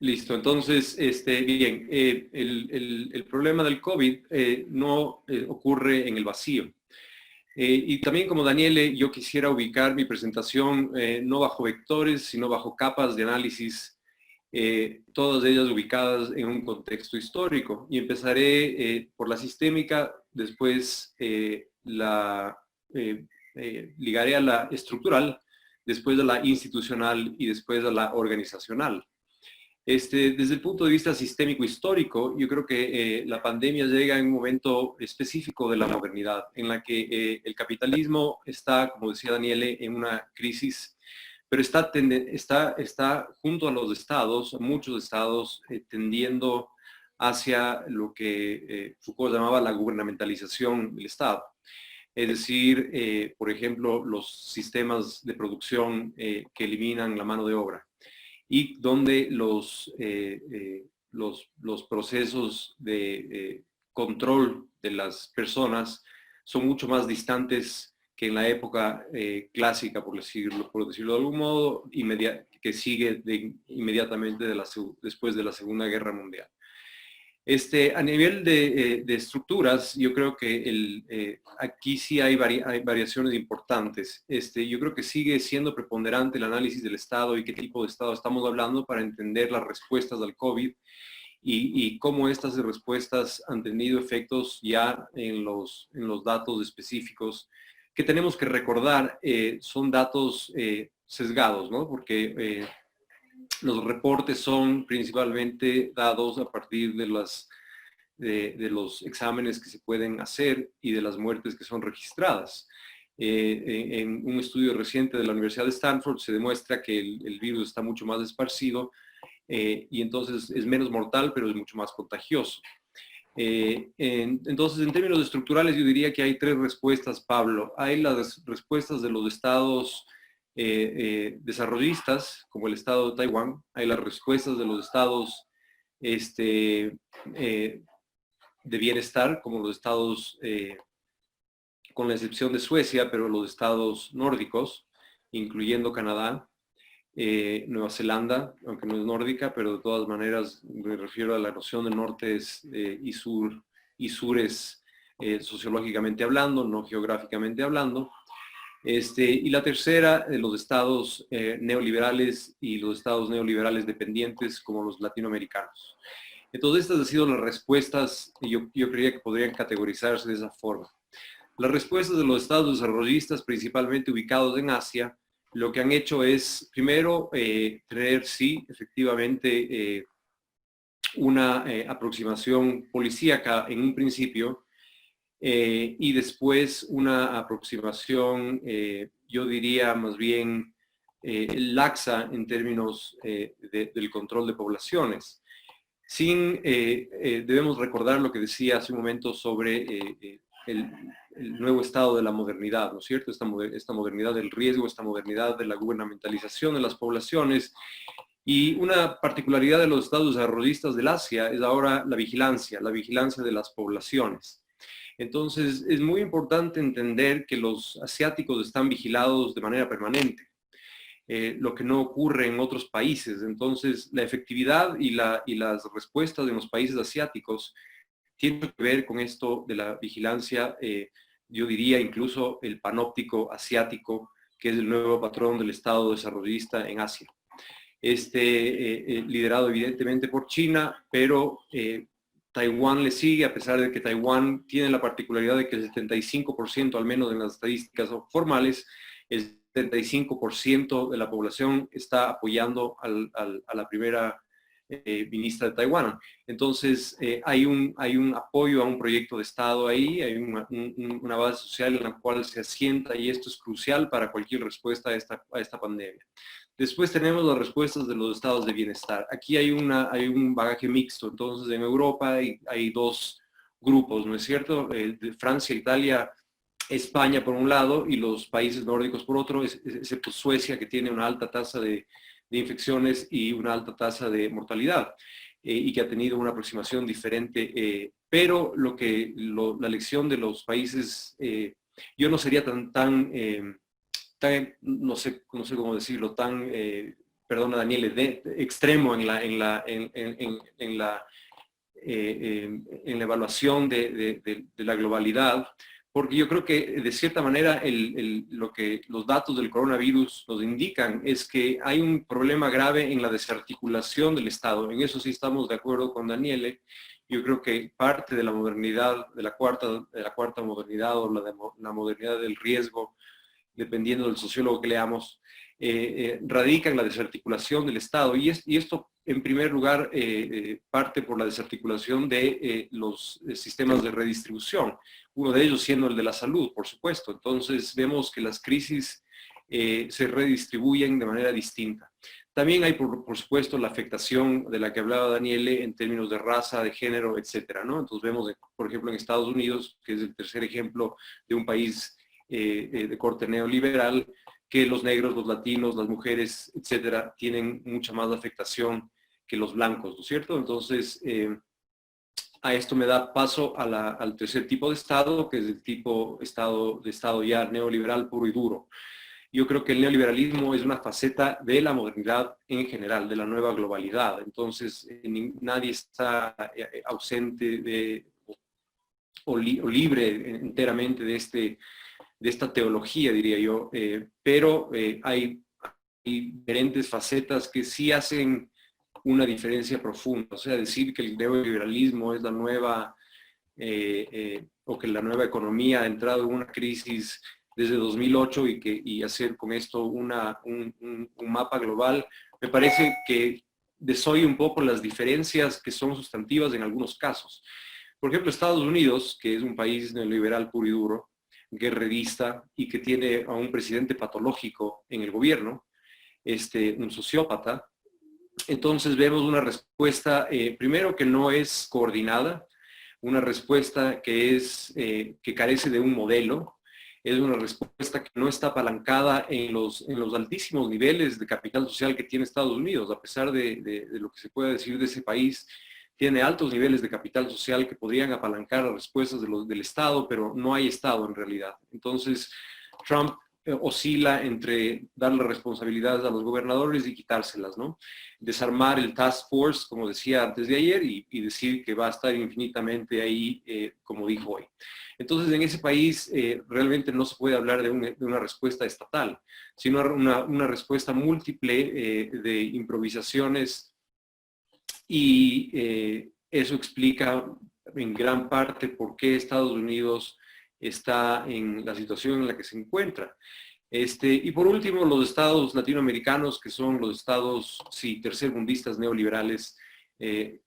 Listo, entonces, bien, el problema del COVID no ocurre en el vacío. Y también como Daniele, yo quisiera ubicar mi presentación no bajo vectores, sino bajo capas de análisis, todas ellas ubicadas en un contexto histórico. Y empezaré por la sistémica, después ligaré a la estructural, después a la institucional y después a la organizacional. Desde el punto de vista sistémico histórico, yo creo que la pandemia llega en un momento específico de la modernidad, en la que el capitalismo está, como decía Daniele, en una crisis, pero está junto a los estados, muchos estados, tendiendo hacia lo que Foucault llamaba la gubernamentalización del Estado. Es decir, por ejemplo, los sistemas de producción que eliminan la mano de obra, y donde los procesos de control de las personas son mucho más distantes que en la época clásica, por decirlo de algún modo, que sigue inmediatamente después de la Segunda Guerra Mundial. A nivel de estructuras, yo creo que aquí sí hay variaciones importantes. Yo creo que sigue siendo preponderante el análisis del Estado y qué tipo de Estado estamos hablando para entender las respuestas al COVID y cómo estas respuestas han tenido efectos ya en los datos específicos que tenemos que recordar. Son datos sesgados, ¿no? Porque los reportes son principalmente dados a partir de las de los exámenes que se pueden hacer y de las muertes que son registradas. En un estudio reciente de la Universidad de Stanford se demuestra que el virus está mucho más esparcido y entonces es menos mortal, pero es mucho más contagioso. Entonces, en términos estructurales, yo diría que hay tres respuestas, Pablo. Hay las respuestas de los estados desarrollistas, como el estado de Taiwán. Hay las respuestas de los estados de bienestar, como los estados, con la excepción de Suecia, pero los estados nórdicos, incluyendo Canadá. Nueva Zelanda, aunque no es nórdica, pero de todas maneras me refiero a la noción de nortes y sures sociológicamente hablando, no geográficamente hablando. Y la tercera, los estados neoliberales y los estados neoliberales dependientes como los latinoamericanos. Entonces estas han sido las respuestas y yo creía que podrían categorizarse de esa forma. Las respuestas de los estados desarrollistas, principalmente ubicados en Asia, lo que han hecho es, primero, tener, sí, efectivamente, una aproximación policíaca en un principio y después una aproximación, yo diría, más bien laxa en términos del control de poblaciones. Debemos recordar lo que decía hace un momento sobre el nuevo estado de la modernidad, ¿no es cierto? Esta modernidad del riesgo, esta modernidad de la gubernamentalización de las poblaciones. Y una particularidad de los estados desarrollistas del Asia es ahora la vigilancia de las poblaciones. Entonces, es muy importante entender que los asiáticos están vigilados de manera permanente, lo que no ocurre en otros países. Entonces, la efectividad y las respuestas de los países asiáticos tiene que ver con esto de la vigilancia, yo diría incluso el panóptico asiático, que es el nuevo patrón del Estado desarrollista en Asia. Liderado evidentemente por China, pero Taiwán le sigue, a pesar de que Taiwán tiene la particularidad de que el 75%, al menos en las estadísticas formales, el 75% de la población está apoyando a la primera ministra de Taiwán. Entonces, hay un apoyo a un proyecto de Estado ahí, hay una base social en la cual se asienta y esto es crucial para cualquier respuesta a esta pandemia. Después tenemos las respuestas de los estados de bienestar. Aquí hay un bagaje mixto. Entonces, en Europa hay dos grupos, ¿no es cierto? De Francia, Italia, España por un lado y los países nórdicos por otro, excepto Suecia, que tiene una alta tasa de infecciones y una alta tasa de mortalidad y que ha tenido una aproximación diferente. Pero la lección de los países, yo no sería tan no sé cómo decirlo, perdona Daniel, extremo en la evaluación de la globalidad, porque yo creo que de cierta manera lo que los datos del coronavirus nos indican es que hay un problema grave en la desarticulación del Estado. En eso sí estamos de acuerdo con Daniele. Yo creo que parte de la modernidad, de la cuarta modernidad o la modernidad del riesgo, dependiendo del sociólogo que leamos, radica en la desarticulación del Estado. Y esto, en primer lugar, parte por la desarticulación de los sistemas de redistribución. Uno de ellos siendo el de la salud, por supuesto. Entonces, vemos que las crisis se redistribuyen de manera distinta. También hay, por supuesto, la afectación de la que hablaba Daniele en términos de raza, de género, etcétera, ¿no? Entonces, vemos, por ejemplo, en Estados Unidos, que es el tercer ejemplo de un país de corte neoliberal, que los negros, los latinos, las mujeres, etcétera, tienen mucha más afectación que los blancos, ¿no es cierto? Entonces, a esto me da paso al tercer tipo de Estado, que es el tipo de Estado ya neoliberal puro y duro. Yo creo que el neoliberalismo es una faceta de la modernidad en general, de la nueva globalidad. Entonces, nadie está ausente o libre enteramente de esta teología, diría yo, pero hay diferentes facetas que sí hacen una diferencia profunda. O sea, decir que el neoliberalismo es la nueva, o que la nueva economía ha entrado en una crisis desde 2008 y hacer con esto un mapa global, me parece que desoye un poco las diferencias que son sustantivas en algunos casos. Por ejemplo, Estados Unidos, que es un país neoliberal puro y duro, guerrerista y que tiene a un presidente patológico en el gobierno, un sociópata. Entonces vemos una respuesta, primero, que no es coordinada, una respuesta que carece de un modelo, es una respuesta que no está apalancada en los altísimos niveles de capital social que tiene Estados Unidos, a pesar de lo que se pueda decir de ese país. Tiene altos niveles de capital social que podrían apalancar las respuestas del Estado, pero no hay Estado en realidad. Entonces, Trump oscila entre darle responsabilidades a los gobernadores y quitárselas, ¿no? Desarmar el Task Force, como decía antes de ayer, y decir que va a estar infinitamente ahí, como dijo hoy. Entonces, en ese país realmente no se puede hablar de una respuesta estatal, sino una respuesta múltiple de improvisaciones, y eso explica en gran parte por qué Estados Unidos está en la situación en la que se encuentra. Y por último, los estados latinoamericanos, que son los estados, sí, tercermundistas neoliberales,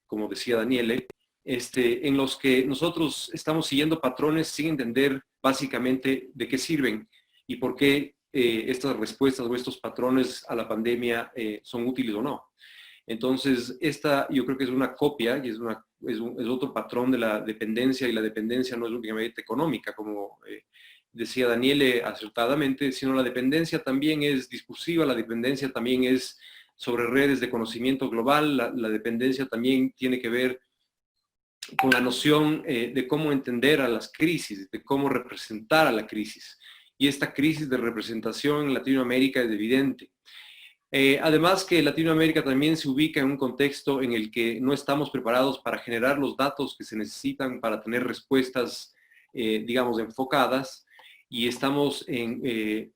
como decía Daniele, en los que nosotros estamos siguiendo patrones sin entender básicamente de qué sirven y por qué estas respuestas o estos patrones a la pandemia son útiles o no. Entonces, esta yo creo que es una copia y es otro patrón de la dependencia, y la dependencia no es únicamente económica, como decía Daniele acertadamente, sino la dependencia también es discursiva, la dependencia también es sobre redes de conocimiento global, la dependencia también tiene que ver con la noción de cómo entender a las crisis, de cómo representar a la crisis. Y esta crisis de representación en Latinoamérica es evidente. Además que Latinoamérica también se ubica en un contexto en el que no estamos preparados para generar los datos que se necesitan para tener respuestas, digamos, enfocadas, y estamos en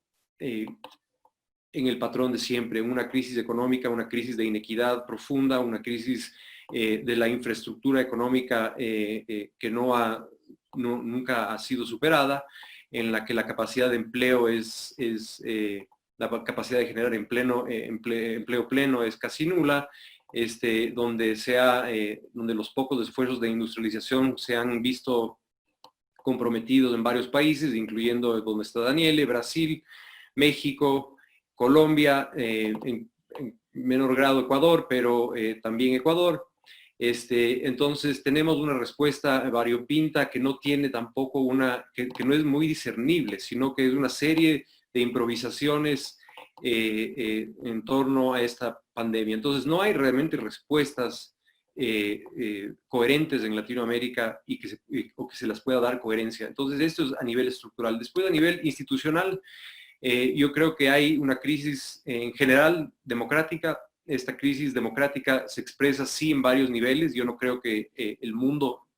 el patrón de siempre, una crisis económica, una crisis de inequidad profunda, una crisis de la infraestructura económica que nunca ha sido superada, en la que la capacidad de empleo la capacidad de generar empleo pleno es casi nula, donde los pocos esfuerzos de industrialización se han visto comprometidos en varios países, incluyendo donde está Daniele, Brasil, México, Colombia, en menor grado Ecuador, pero también Ecuador. Entonces tenemos una respuesta variopinta que no tiene tampoco que no es muy discernible, sino que es una serie de improvisaciones en torno a esta pandemia. Entonces no hay realmente respuestas coherentes en Latinoamérica o que se las pueda dar coherencia. Entonces esto es a nivel estructural. Después, a nivel institucional, yo creo que hay una crisis en general democrática. Esta crisis democrática se expresa sí en varios niveles. Yo no creo que el mundo,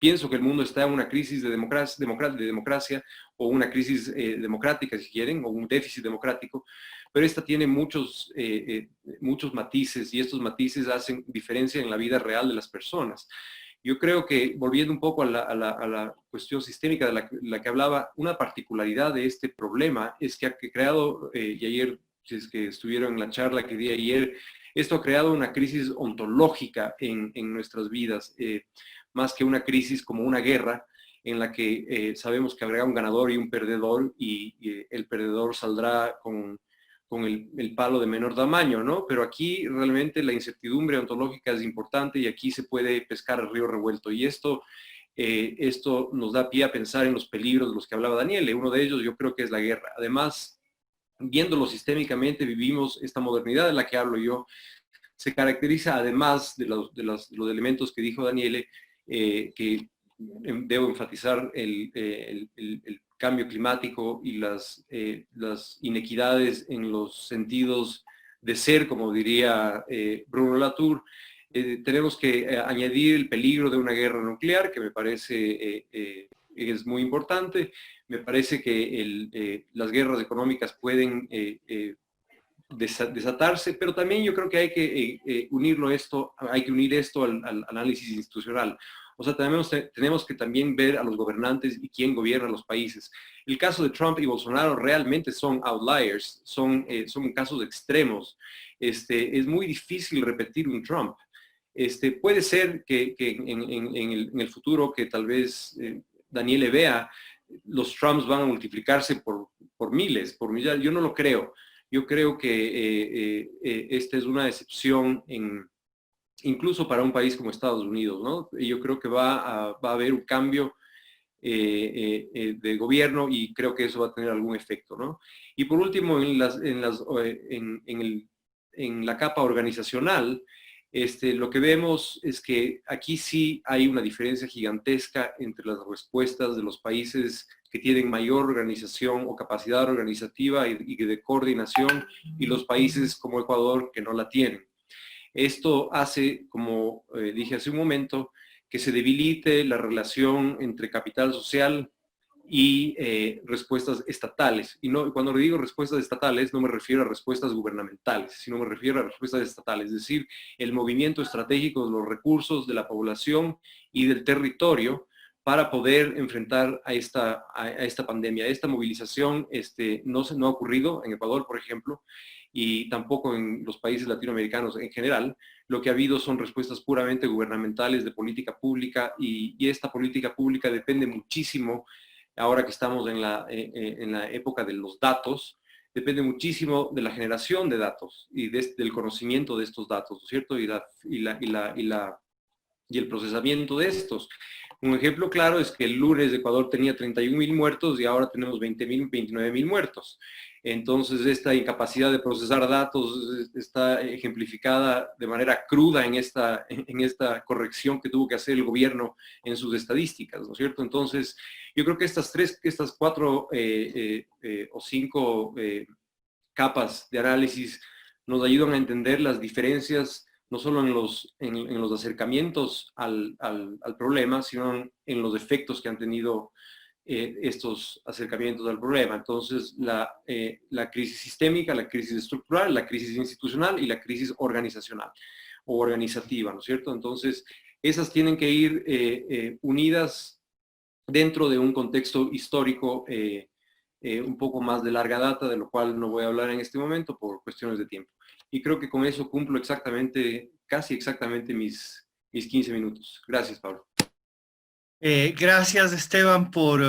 pienso que el mundo está en una crisis de democracia o una crisis democrática, si quieren, o un déficit democrático, pero esta tiene muchos matices, y estos matices hacen diferencia en la vida real de las personas. Yo creo que, volviendo un poco a la cuestión sistémica de la que hablaba, una particularidad de este problema es que ha creado, y ayer, si es que estuvieron en la charla que di ayer, esto ha creado una crisis ontológica en nuestras vidas, más que una crisis como una guerra, en la que sabemos que habrá un ganador y un perdedor, y el perdedor saldrá con el palo de menor tamaño, ¿no? Pero aquí realmente la incertidumbre ontológica es importante, y aquí se puede pescar el río revuelto. Y esto nos da pie a pensar en los peligros de los que hablaba Daniele. Uno de ellos yo creo que es la guerra. Además, viéndolo sistémicamente, vivimos esta modernidad de la que hablo yo, se caracteriza, además de los elementos que dijo Daniele, que debo enfatizar el cambio climático y las inequidades en los sentidos de ser, como diría Bruno Latour. Tenemos que añadir el peligro de una guerra nuclear, que me parece es muy importante. Me parece que las guerras económicas pueden desatarse, pero también yo creo que hay que unir esto al análisis institucional. O sea, tenemos que también ver a los gobernantes y quién gobierna los países. El caso de Trump y Bolsonaro realmente son outliers, son casos extremos. Es muy difícil repetir un Trump. Puede ser que en el futuro que tal vez Daniele vea, los Trumps van a multiplicarse por miles, por millares. Yo no lo creo. Yo creo que esta es una excepción incluso para un país como Estados Unidos, ¿no? Y yo creo que va a haber un cambio de gobierno y creo que eso va a tener algún efecto, ¿no? Y por último, en la capa organizacional, lo que vemos es que aquí sí hay una diferencia gigantesca entre las respuestas de los países que tienen mayor organización o capacidad organizativa y de coordinación y los países como Ecuador que no la tienen. Esto hace, como dije hace un momento, que se debilite la relación entre capital social y respuestas estatales. Y cuando digo respuestas estatales, no me refiero a respuestas gubernamentales, sino me refiero a respuestas estatales, es decir, el movimiento estratégico de los recursos de la población y del territorio para poder enfrentar a esta pandemia. Esta movilización no ha ocurrido en Ecuador, por ejemplo, y tampoco en los países latinoamericanos en general. Lo que ha habido son respuestas puramente gubernamentales de política pública y esta política pública depende muchísimo, ahora que estamos en la época de los datos, depende muchísimo de la generación de datos y del conocimiento de estos datos, ¿no es cierto? Y el procesamiento de estos. Un ejemplo claro es que el lunes Ecuador tenía 31.000 muertos y ahora tenemos 20.000, 29.000 muertos. Entonces, esta incapacidad de procesar datos está ejemplificada de manera cruda en esta corrección que tuvo que hacer el gobierno en sus estadísticas, ¿no es cierto? Entonces, yo creo que estas 4 o 5 capas de análisis nos ayudan a entender las diferencias no solo en los acercamientos al problema, sino en los efectos que han tenido estos acercamientos al problema. Entonces, la crisis sistémica, la crisis estructural, la crisis institucional y la crisis organizacional o organizativa, ¿no es cierto? Entonces, esas tienen que ir unidas dentro de un contexto histórico un poco más de larga data, de lo cual no voy a hablar en este momento por cuestiones de tiempo. Y creo que con eso cumplo casi exactamente mis 15 minutos. Gracias, Pablo. Gracias, Esteban, por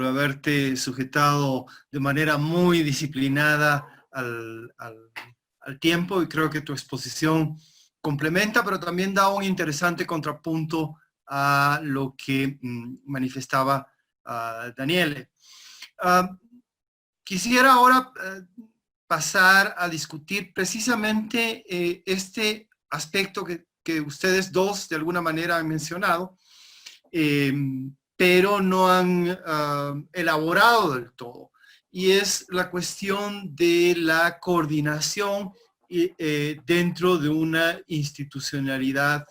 haberte sujetado de manera muy disciplinada al tiempo, y creo que tu exposición complementa, pero también da un interesante contrapunto a lo que manifestaba Daniele. Quisiera ahora pasar a discutir precisamente este aspecto que ustedes dos de alguna manera han mencionado, pero no han elaborado del todo, y es la cuestión de la coordinación dentro de una institucionalidad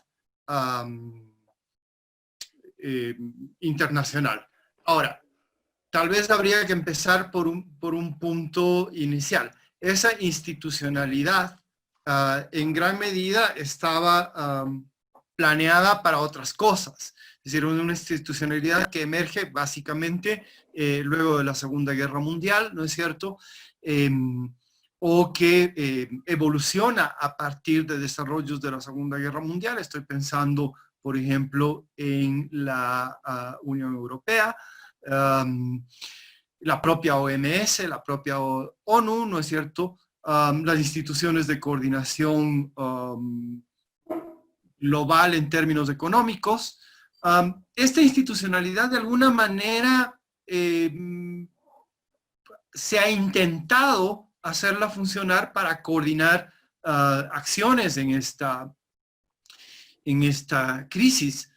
internacional. Ahora, tal vez habría que empezar por un punto inicial. Esa institucionalidad en gran medida estaba planeada para otras cosas. Es decir, una institucionalidad que emerge básicamente luego de la Segunda Guerra Mundial, ¿no es cierto? O que evoluciona a partir de desarrollos de la Segunda Guerra Mundial. Estoy pensando, por ejemplo, en la Unión Europea, la propia OMS, la propia ONU, ¿no es cierto? Las instituciones de coordinación global en términos económicos. Esta institucionalidad de alguna manera se ha intentado hacerla funcionar para coordinar acciones en esta crisis.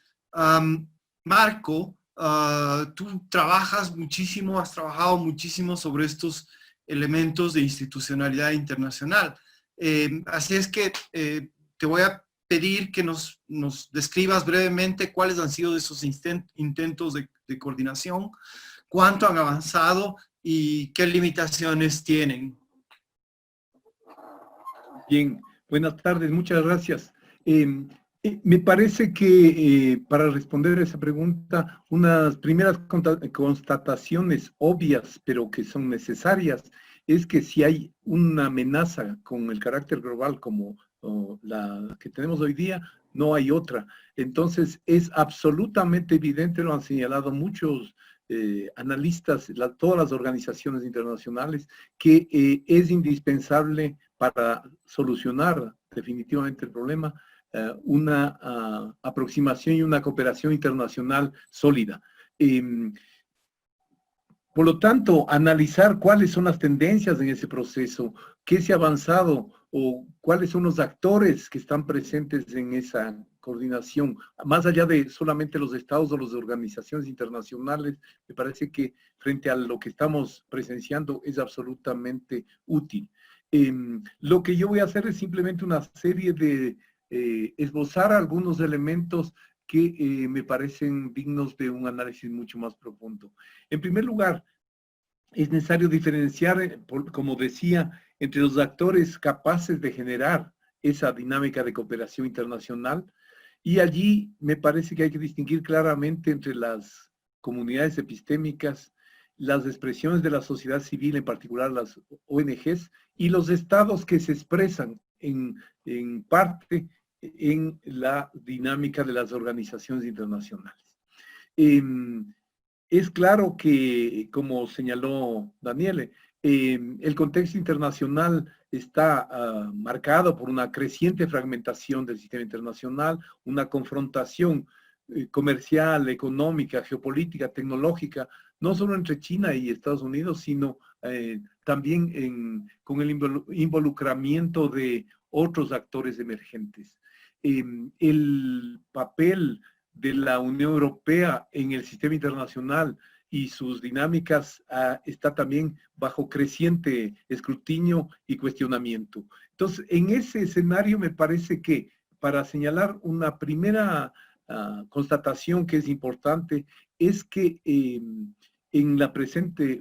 Marco, tú trabajas muchísimo, has trabajado muchísimo sobre estos elementos de institucionalidad internacional. Así es que te voy a pedir que nos describas brevemente cuáles han sido esos intentos de coordinación, cuánto han avanzado y qué limitaciones tienen. Bien, buenas tardes, muchas gracias. Me parece que para responder a esa pregunta, unas primeras constataciones obvias, pero que son necesarias, es que si hay una amenaza con el carácter global como la que tenemos hoy día, no hay otra. Entonces, es absolutamente evidente, lo han señalado muchos analistas, todas las organizaciones internacionales, que es indispensable para solucionar definitivamente el problema una aproximación y una cooperación internacional sólida. Por lo tanto, analizar cuáles son las tendencias en ese proceso, qué se ha avanzado o cuáles son los actores que están presentes en esa coordinación, más allá de solamente los estados o las organizaciones internacionales, me parece que frente a lo que estamos presenciando es absolutamente útil. Lo que yo voy a hacer es simplemente una serie de esbozar algunos elementos que me parecen dignos de un análisis mucho más profundo. En primer lugar, es necesario diferenciar, como decía, entre los actores capaces de generar esa dinámica de cooperación internacional, y allí me parece que hay que distinguir claramente entre las comunidades epistémicas, las expresiones de la sociedad civil, en particular las ONGs, y los estados que se expresan en parte en la dinámica de las organizaciones internacionales. Es claro que, como señaló Daniele, el contexto internacional está marcado por una creciente fragmentación del sistema internacional, una confrontación comercial, económica, geopolítica, tecnológica, no solo entre China y Estados Unidos, sino también con el involucramiento de otros actores emergentes. El papel de la Unión Europea en el sistema internacional y sus dinámicas está también bajo creciente escrutinio y cuestionamiento. Entonces, en ese escenario me parece que para señalar una primera constatación que es importante es que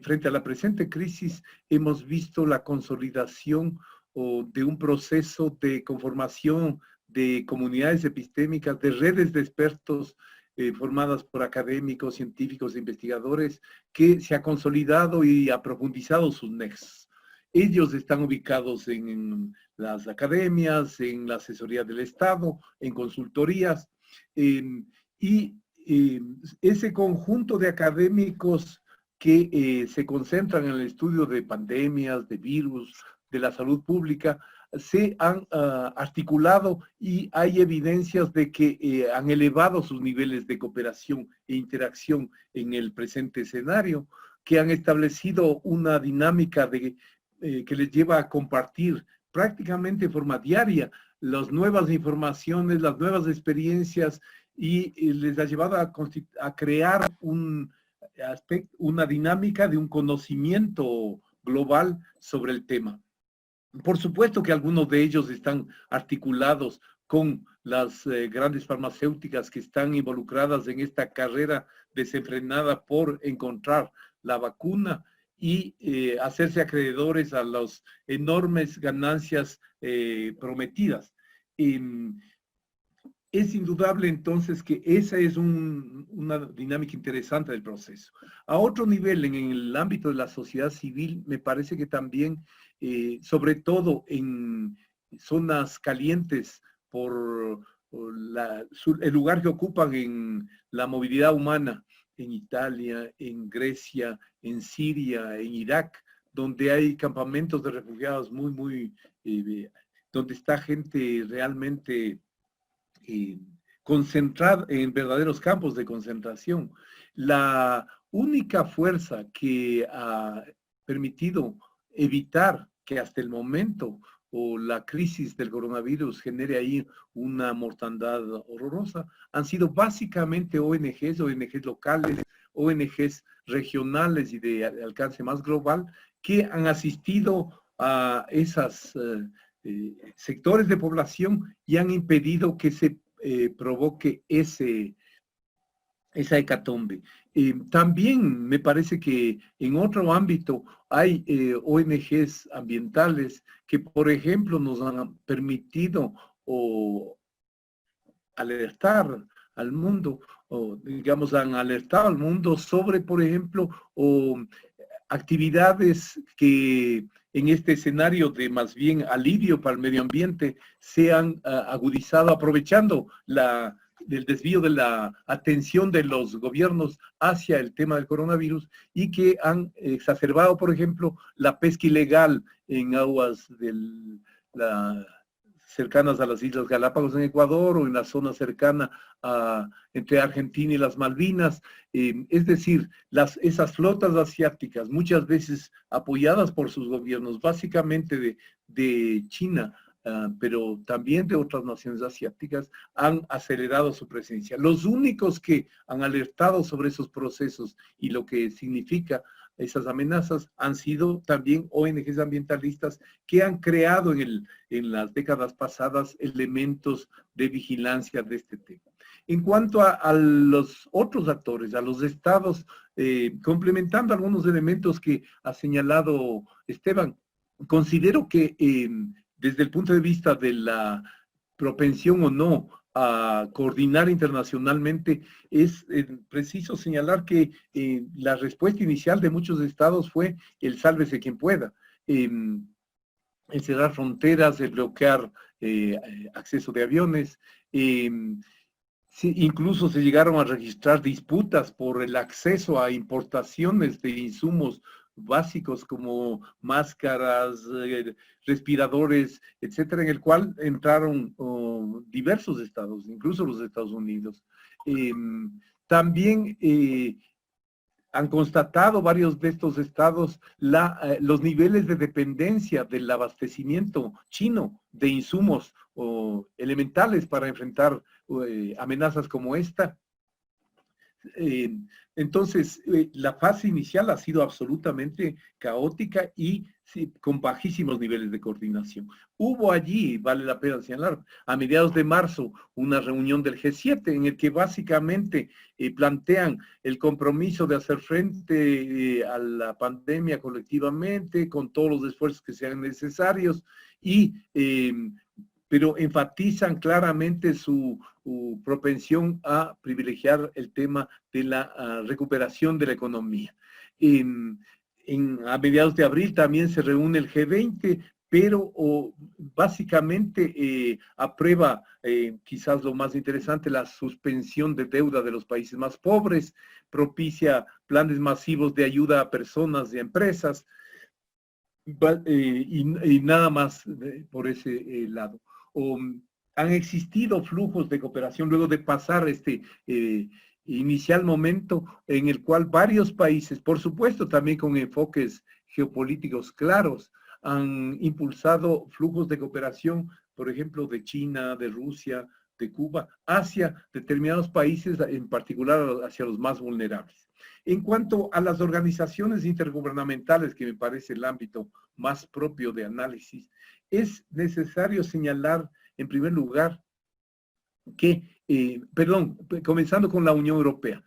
frente a la presente crisis hemos visto la consolidación de un proceso de conformación de comunidades epistémicas, de redes de expertos formadas por académicos, científicos e investigadores, que se ha consolidado y ha profundizado sus nexos. Ellos están ubicados en las academias, en la asesoría del Estado, en consultorías, y ese conjunto de académicos que se concentran en el estudio de pandemias, de virus, de la salud pública, se han articulado y hay evidencias de que han elevado sus niveles de cooperación e interacción en el presente escenario, que han establecido una dinámica que les lleva a compartir prácticamente de forma diaria las nuevas informaciones, las nuevas experiencias, y les ha llevado a crear una dinámica de un conocimiento global sobre el tema. Por supuesto que algunos de ellos están articulados con las grandes farmacéuticas que están involucradas en esta carrera desenfrenada por encontrar la vacuna y hacerse acreedores a las enormes ganancias prometidas. Es indudable entonces que esa es una dinámica interesante del proceso. A otro nivel, en el ámbito de la sociedad civil, me parece que también, sobre todo en zonas calientes por el lugar que ocupan en la movilidad humana, en Italia, en Grecia, en Siria, en Irak, donde hay campamentos de refugiados donde está gente realmente concentrada en verdaderos campos de concentración. La única fuerza que ha permitido evitar que hasta el momento la crisis del coronavirus genere ahí una mortandad horrorosa han sido básicamente ONGs locales, ONGs regionales y de alcance más global, que han asistido a esos sectores de población y han impedido que se provoque esa hecatombe. También me parece que en otro ámbito hay ONGs ambientales que, por ejemplo, nos han permitido alertar al mundo, o digamos, han alertado al mundo sobre, por ejemplo, actividades que en este escenario de más bien alivio para el medio ambiente se han agudizado aprovechando del desvío de la atención de los gobiernos hacia el tema del coronavirus y que han exacerbado, por ejemplo, la pesca ilegal en aguas cercanas a las Islas Galápagos en Ecuador o en la zona cercana entre Argentina y las Malvinas. Es decir, esas flotas asiáticas, muchas veces apoyadas por sus gobiernos, básicamente de China, pero también de otras naciones asiáticas, han acelerado su presencia. Los únicos que han alertado sobre esos procesos y lo que significa esas amenazas han sido también ONGs ambientalistas que han creado en las décadas pasadas elementos de vigilancia de este tema. En cuanto a los otros actores, a los estados, complementando algunos elementos que ha señalado Esteban, considero que desde el punto de vista de la propensión o no a coordinar internacionalmente, es preciso señalar que la respuesta inicial de muchos estados fue el sálvese quien pueda. El cerrar fronteras, el bloquear acceso de aviones, sí, incluso se llegaron a registrar disputas por el acceso a importaciones de insumos básicos como máscaras, respiradores, etcétera, en el cual entraron diversos estados, incluso los Estados Unidos. También han constatado varios de estos estados los niveles de dependencia del abastecimiento chino de insumos elementales para enfrentar amenazas como esta. Entonces, la fase inicial ha sido absolutamente caótica y sí, con bajísimos niveles de coordinación. Hubo allí, vale la pena señalar, a mediados de marzo, una reunión del G7 en el que básicamente plantean el compromiso de hacer frente a la pandemia colectivamente, con todos los esfuerzos que sean necesarios, pero enfatizan claramente su propensión a privilegiar el tema de la recuperación de la economía. A mediados de abril también se reúne el G20, pero básicamente aprueba, quizás lo más interesante, la suspensión de deuda de los países más pobres, propicia planes masivos de ayuda a personas y a empresas, y nada más por ese lado. Han existido flujos de cooperación luego de pasar este inicial momento en el cual varios países, por supuesto también con enfoques geopolíticos claros, han impulsado flujos de cooperación, por ejemplo, de China, de Rusia, de Cuba, hacia determinados países, en particular hacia los más vulnerables. En cuanto a las organizaciones intergubernamentales, que me parece el ámbito más propio de análisis, es necesario señalar, en primer lugar, que, comenzando con la Unión Europea.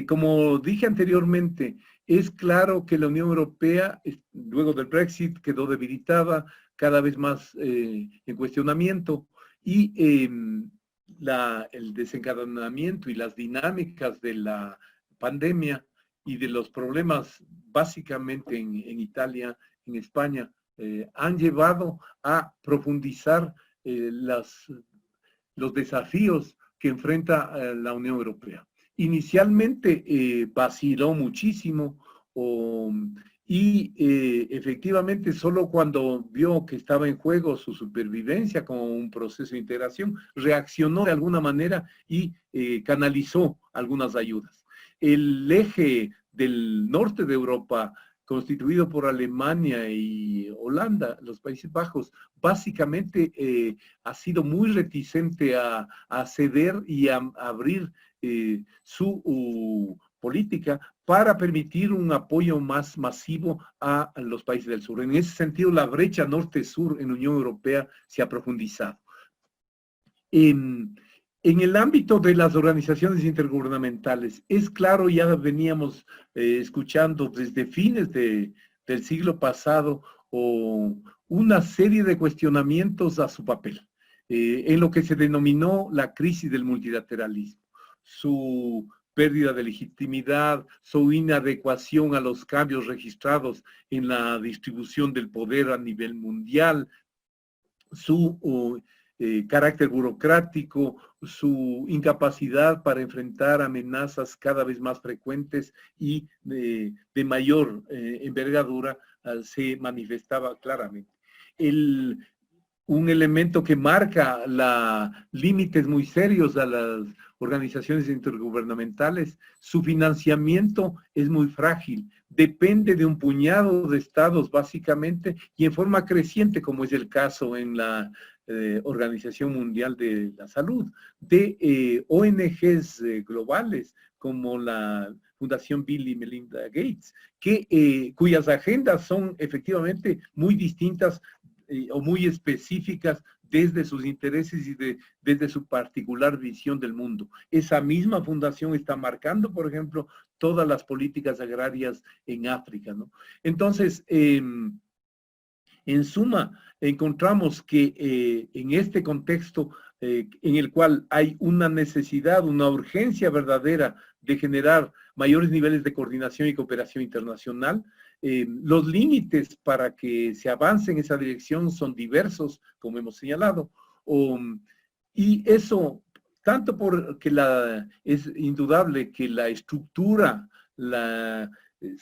Como dije anteriormente, es claro que la Unión Europea, luego del Brexit, quedó debilitada, cada vez más en cuestionamiento, y el desencadenamiento y las dinámicas de la pandemia y de los problemas básicamente en Italia, en España, han llevado a profundizar los desafíos que enfrenta la Unión Europea. Inicialmente vaciló muchísimo y efectivamente solo cuando vio que estaba en juego su supervivencia como un proceso de integración, reaccionó de alguna manera y canalizó algunas ayudas. El eje del norte de Europa, constituido por Alemania y Holanda, los Países Bajos, básicamente ha sido muy reticente a ceder y a abrir su política para permitir un apoyo más masivo a los países del sur. En ese sentido, la brecha norte-sur en la Unión Europea se ha profundizado. En el ámbito de las organizaciones intergubernamentales, es claro, ya veníamos escuchando desde fines del siglo pasado una serie de cuestionamientos a su papel, en lo que se denominó la crisis del multilateralismo. Su pérdida de legitimidad, su inadecuación a los cambios registrados en la distribución del poder a nivel mundial, su carácter burocrático, su incapacidad para enfrentar amenazas cada vez más frecuentes y de mayor envergadura, se manifestaba claramente. Un elemento que marca límites muy serios a las organizaciones intergubernamentales, su financiamiento es muy frágil, depende de un puñado de estados básicamente y en forma creciente, como es el caso en la Organización Mundial de la Salud, de ONGs globales como la Fundación Bill y Melinda Gates, cuyas agendas son efectivamente muy distintas o muy específicas desde sus intereses y desde su particular visión del mundo. Esa misma fundación está marcando, por ejemplo, todas las políticas agrarias en África, ¿no? Entonces, en suma, encontramos que en este contexto en el cual hay una necesidad, una urgencia verdadera de generar mayores niveles de coordinación y cooperación internacional, los límites para que se avance en esa dirección son diversos, como hemos señalado, y eso, tanto porque es indudable que la estructura, las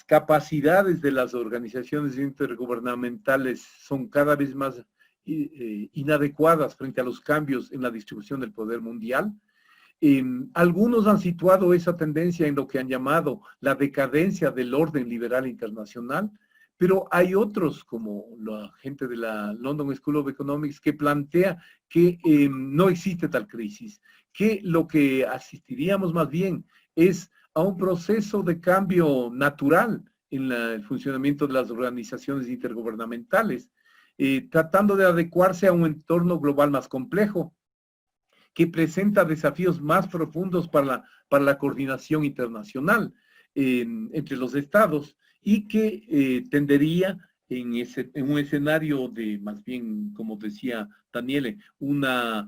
capacidades de las organizaciones intergubernamentales son cada vez más inadecuadas frente a los cambios en la distribución del poder mundial. Algunos han situado esa tendencia en lo que han llamado la decadencia del orden liberal internacional, pero hay otros, como la gente de la London School of Economics, que plantea que no existe tal crisis, que lo que asistiríamos más bien es a un proceso de cambio natural en el funcionamiento de las organizaciones intergubernamentales, tratando de adecuarse a un entorno global más complejo, que presenta desafíos más profundos para la coordinación internacional entre los estados y que tendería en un escenario de, más bien, como decía Daniele, una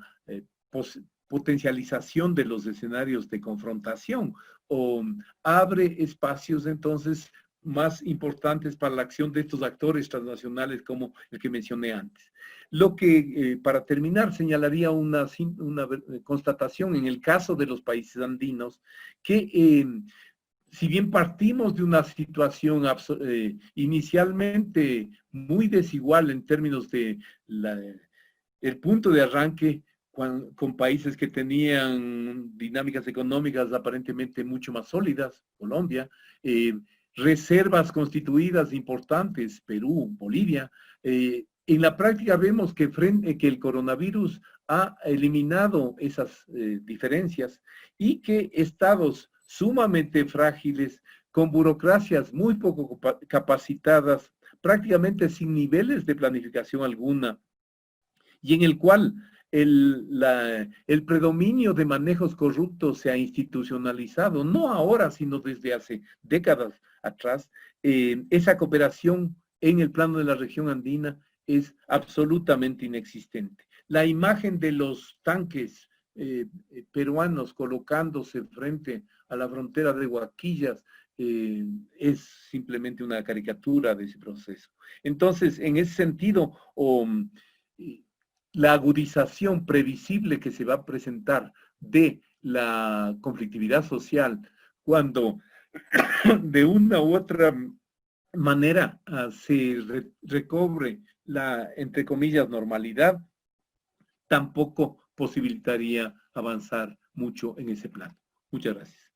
potencialización de los escenarios de confrontación, o abre espacios entonces más importantes para la acción de estos actores transnacionales como el que mencioné antes. Lo que, para terminar, señalaría una constatación en el caso de los países andinos, que si bien partimos de una situación inicialmente muy desigual en términos de el punto de arranque, con países que tenían dinámicas económicas aparentemente mucho más sólidas, Colombia, reservas constituidas importantes, Perú, Bolivia. En la práctica vemos que el coronavirus ha eliminado esas diferencias y que estados sumamente frágiles, con burocracias muy poco capacitadas, prácticamente sin niveles de planificación alguna, y en el cual el predominio de manejos corruptos se ha institucionalizado, no ahora, sino desde hace décadas atrás. Esa cooperación en el plano de la región andina es absolutamente inexistente. La imagen de los tanques peruanos colocándose frente a la frontera de Huaquillas es simplemente una caricatura de ese proceso. Entonces, en ese sentido, la agudización previsible que se va a presentar de la conflictividad social cuando de una u otra manera se recobre la, entre comillas, normalidad, tampoco posibilitaría avanzar mucho en ese plano. Muchas gracias.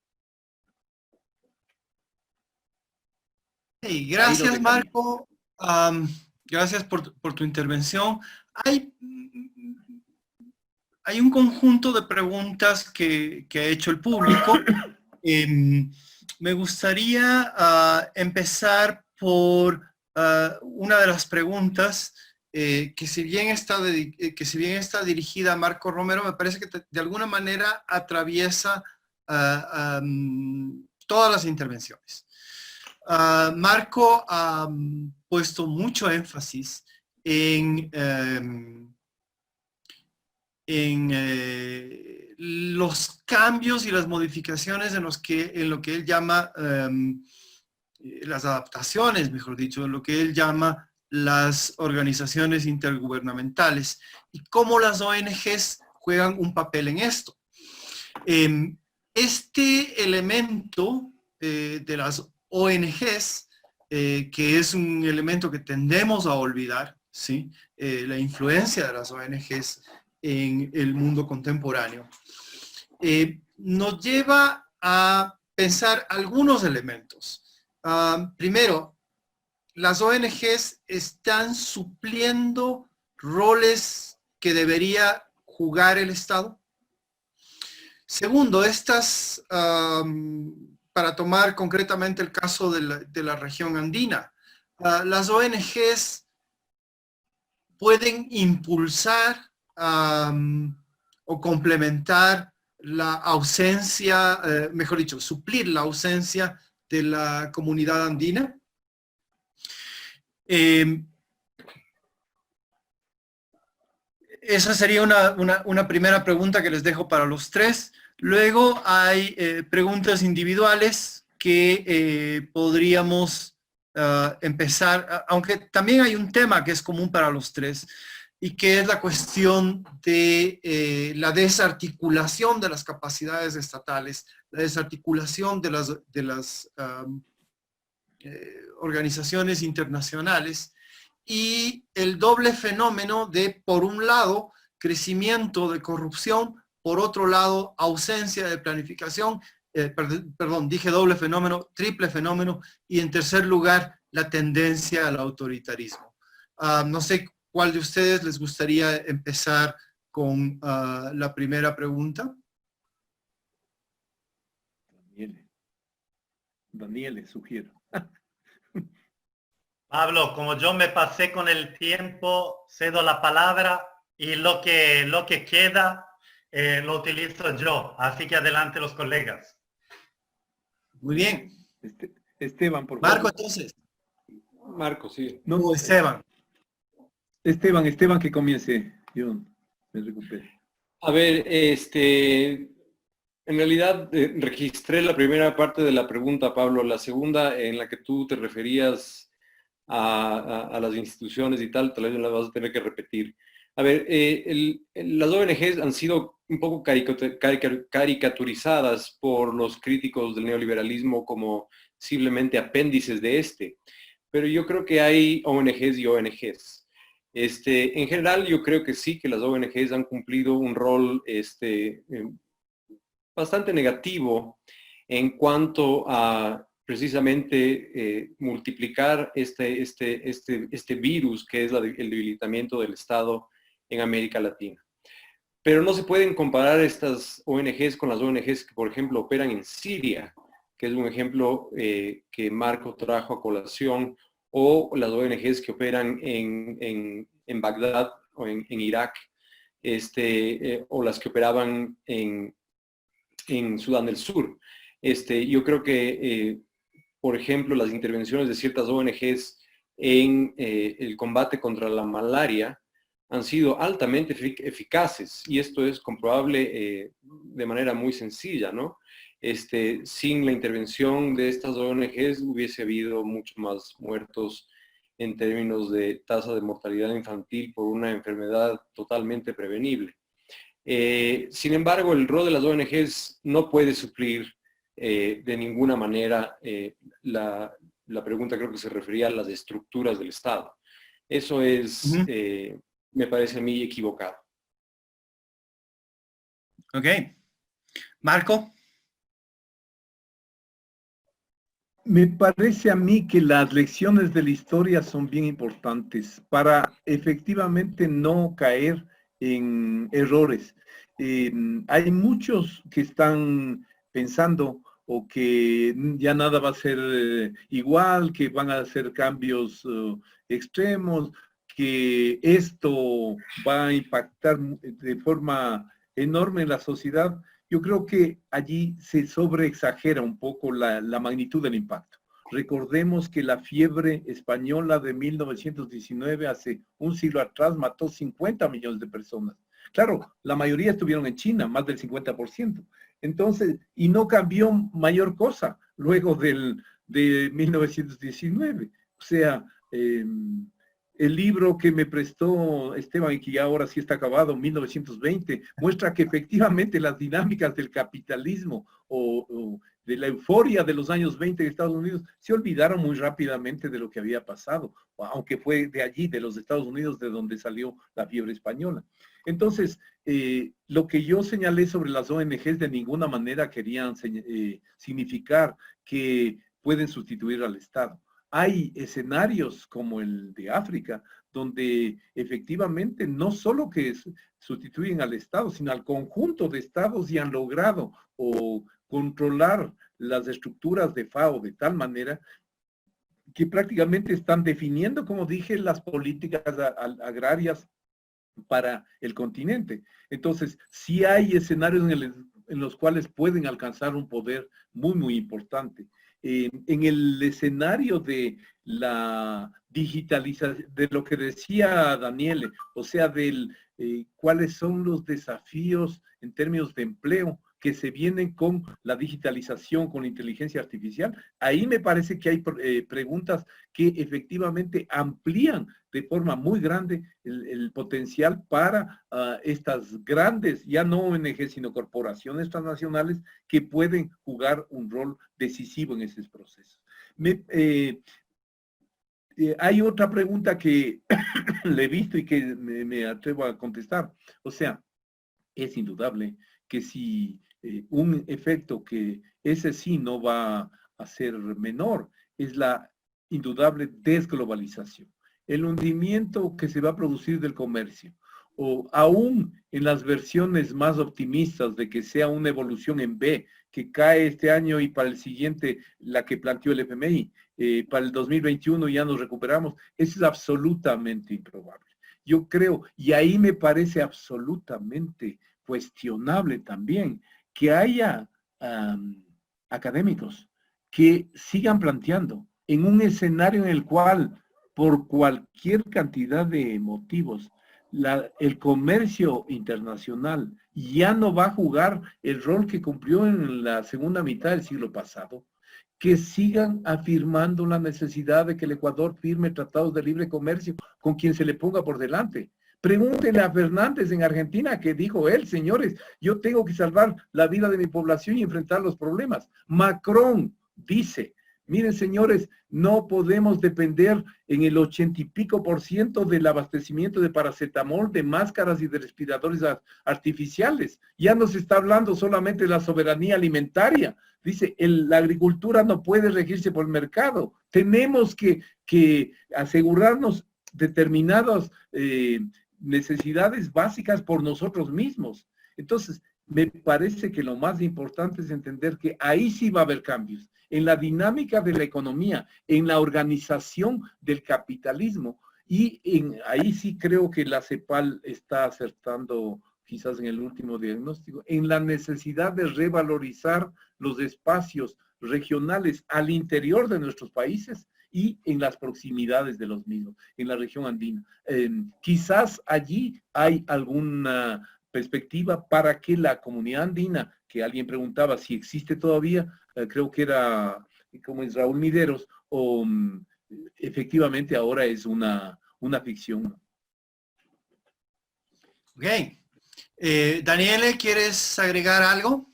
Hey, gracias, Marco. Gracias por tu intervención. Hay un conjunto de preguntas que ha hecho el público. Me gustaría empezar por una de las preguntas que si bien está dirigida a Marco Romero, me parece que de alguna manera atraviesa todas las intervenciones. Marco ha puesto mucho énfasis en en los cambios y las modificaciones en lo que él llama las adaptaciones, mejor dicho, en lo que él llama las organizaciones intergubernamentales y cómo las ONGs juegan un papel en esto. Este elemento de las ONGs, que es un elemento que tendemos a olvidar, ¿sí? La influencia de las ONGs en el mundo contemporáneo, nos lleva a pensar algunos elementos. Primero, las ONGs están supliendo roles que debería jugar el Estado. Segundo, para tomar concretamente el caso de la región andina, las ONGs pueden impulsar o complementar la ausencia, mejor dicho, suplir la ausencia de la comunidad andina. Esa sería una primera pregunta que les dejo para los tres. Luego hay preguntas individuales que podríamos empezar, aunque también hay un tema que es común para los tres, y que es la cuestión de la desarticulación de las capacidades estatales, la desarticulación de las organizaciones internacionales, y el doble fenómeno de, por un lado, crecimiento de corrupción, por otro lado, ausencia de planificación, perdón, dije doble fenómeno, triple fenómeno, y en tercer lugar, la tendencia al autoritarismo. No sé cuál de ustedes les gustaría empezar con la primera pregunta. Daniele, sugiero. Pablo, como yo me pasé con el tiempo, cedo la palabra y lo que queda lo utilizo yo. Así que adelante los colegas. Muy bien. Esteban, por favor. Marco, entonces. Marco, sí. No, Esteban. Esteban, que comience. Yo me recupero. A ver, en realidad registré la primera parte de la pregunta, Pablo. La segunda, en la que tú te referías a las instituciones y tal vez la vas a tener que repetir. A ver, las ONGs han sido un poco caricaturizadas por los críticos del neoliberalismo como simplemente apéndices de este. Pero yo creo que hay ONGs y ONGs. En general, yo creo que sí, que las ONGs han cumplido un rol bastante negativo en cuanto a precisamente multiplicar este virus que es el debilitamiento del Estado en América Latina. Pero no se pueden comparar estas ONGs con las ONGs que, por ejemplo, operan en Siria, que es un ejemplo que Marco trajo a colación, o las ONGs que operan en Bagdad o en Irak, o las que operaban en Sudán del Sur. Yo creo que, por ejemplo, las intervenciones de ciertas ONGs en el combate contra la malaria han sido altamente eficaces, y esto es comprobable de manera muy sencilla, ¿no? Sin la intervención de estas ONGs hubiese habido mucho más muertos en términos de tasa de mortalidad infantil por una enfermedad totalmente prevenible. Sin embargo, el rol de las ONGs no puede suplir de ninguna manera la pregunta, creo que se refería a las estructuras del Estado. Eso es, me parece a mí, equivocado. Ok. Marco. Me parece a mí que las lecciones de la historia son bien importantes para efectivamente no caer en errores. Hay muchos que están pensando o que ya nada va a ser igual, que van a hacer cambios extremos, que esto va a impactar de forma enorme en la sociedad. Yo creo que allí se sobreexagera un poco la magnitud del impacto. Recordemos que la fiebre española de 1919, hace un siglo atrás, mató 50 millones de personas. Claro, la mayoría estuvieron en China, más del 50%. Entonces, y no cambió mayor cosa luego de 1919. O sea, el libro que me prestó Esteban y que ya ahora sí está acabado, 1920, muestra que efectivamente las dinámicas del capitalismo o de la euforia de los años 20 de Estados Unidos se olvidaron muy rápidamente de lo que había pasado, aunque fue de allí, de los Estados Unidos, de donde salió la fiebre española. Entonces, lo que yo señalé sobre las ONGs de ninguna manera querían significar que pueden sustituir al Estado. Hay escenarios como el de África, donde efectivamente no solo que sustituyen al Estado, sino al conjunto de estados y han logrado o controlar las estructuras de FAO de tal manera que prácticamente están definiendo, como dije, las políticas agrarias para el continente. Entonces, sí hay escenarios en los cuales pueden alcanzar un poder muy, muy importante. En el escenario de la digitalización, de lo que decía Daniele, o sea, cuáles son los desafíos en términos de empleo que se vienen con la digitalización, con la inteligencia artificial, ahí me parece que hay preguntas que efectivamente amplían de forma muy grande el potencial para estas grandes, ya no ONG, sino corporaciones transnacionales que pueden jugar un rol decisivo en esos procesos. Hay otra pregunta que le he visto y que me atrevo a contestar. O sea, es indudable que si un efecto que ese sí no va a ser menor es la indudable desglobalización. El hundimiento que se va a producir del comercio, o aún en las versiones más optimistas de que sea una evolución en B, que cae este año y para el siguiente, la que planteó el FMI, para el 2021 ya nos recuperamos, eso es absolutamente improbable. Yo creo, y ahí me parece absolutamente cuestionable también, que haya académicos que sigan planteando en un escenario en el cual, por cualquier cantidad de motivos, el comercio internacional ya no va a jugar el rol que cumplió en la segunda mitad del siglo pasado, que sigan afirmando la necesidad de que el Ecuador firme tratados de libre comercio con quien se le ponga por delante. Pregúntenle a Fernández en Argentina que dijo él, señores, yo tengo que salvar la vida de mi población y enfrentar los problemas. Macron dice, miren señores, no podemos depender en el 80 y pico % del abastecimiento de paracetamol, de máscaras y de respiradores artificiales. Ya no se está hablando solamente de la soberanía alimentaria. Dice, la agricultura no puede regirse por el mercado. Tenemos que asegurarnos determinadas necesidades básicas por nosotros mismos. Entonces, me parece que lo más importante es entender que ahí sí va a haber cambios, en la dinámica de la economía, en la organización del capitalismo, y ahí sí creo que la CEPAL está acertando, quizás en el último diagnóstico, en la necesidad de revalorizar los espacios regionales al interior de nuestros países y en las proximidades de los mismos, en la región andina. Quizás allí hay alguna perspectiva para que la comunidad andina, que alguien preguntaba si existe todavía, creo que era como es Raúl Mideros, o efectivamente ahora es una ficción. Ok. Daniele, ¿quieres agregar algo?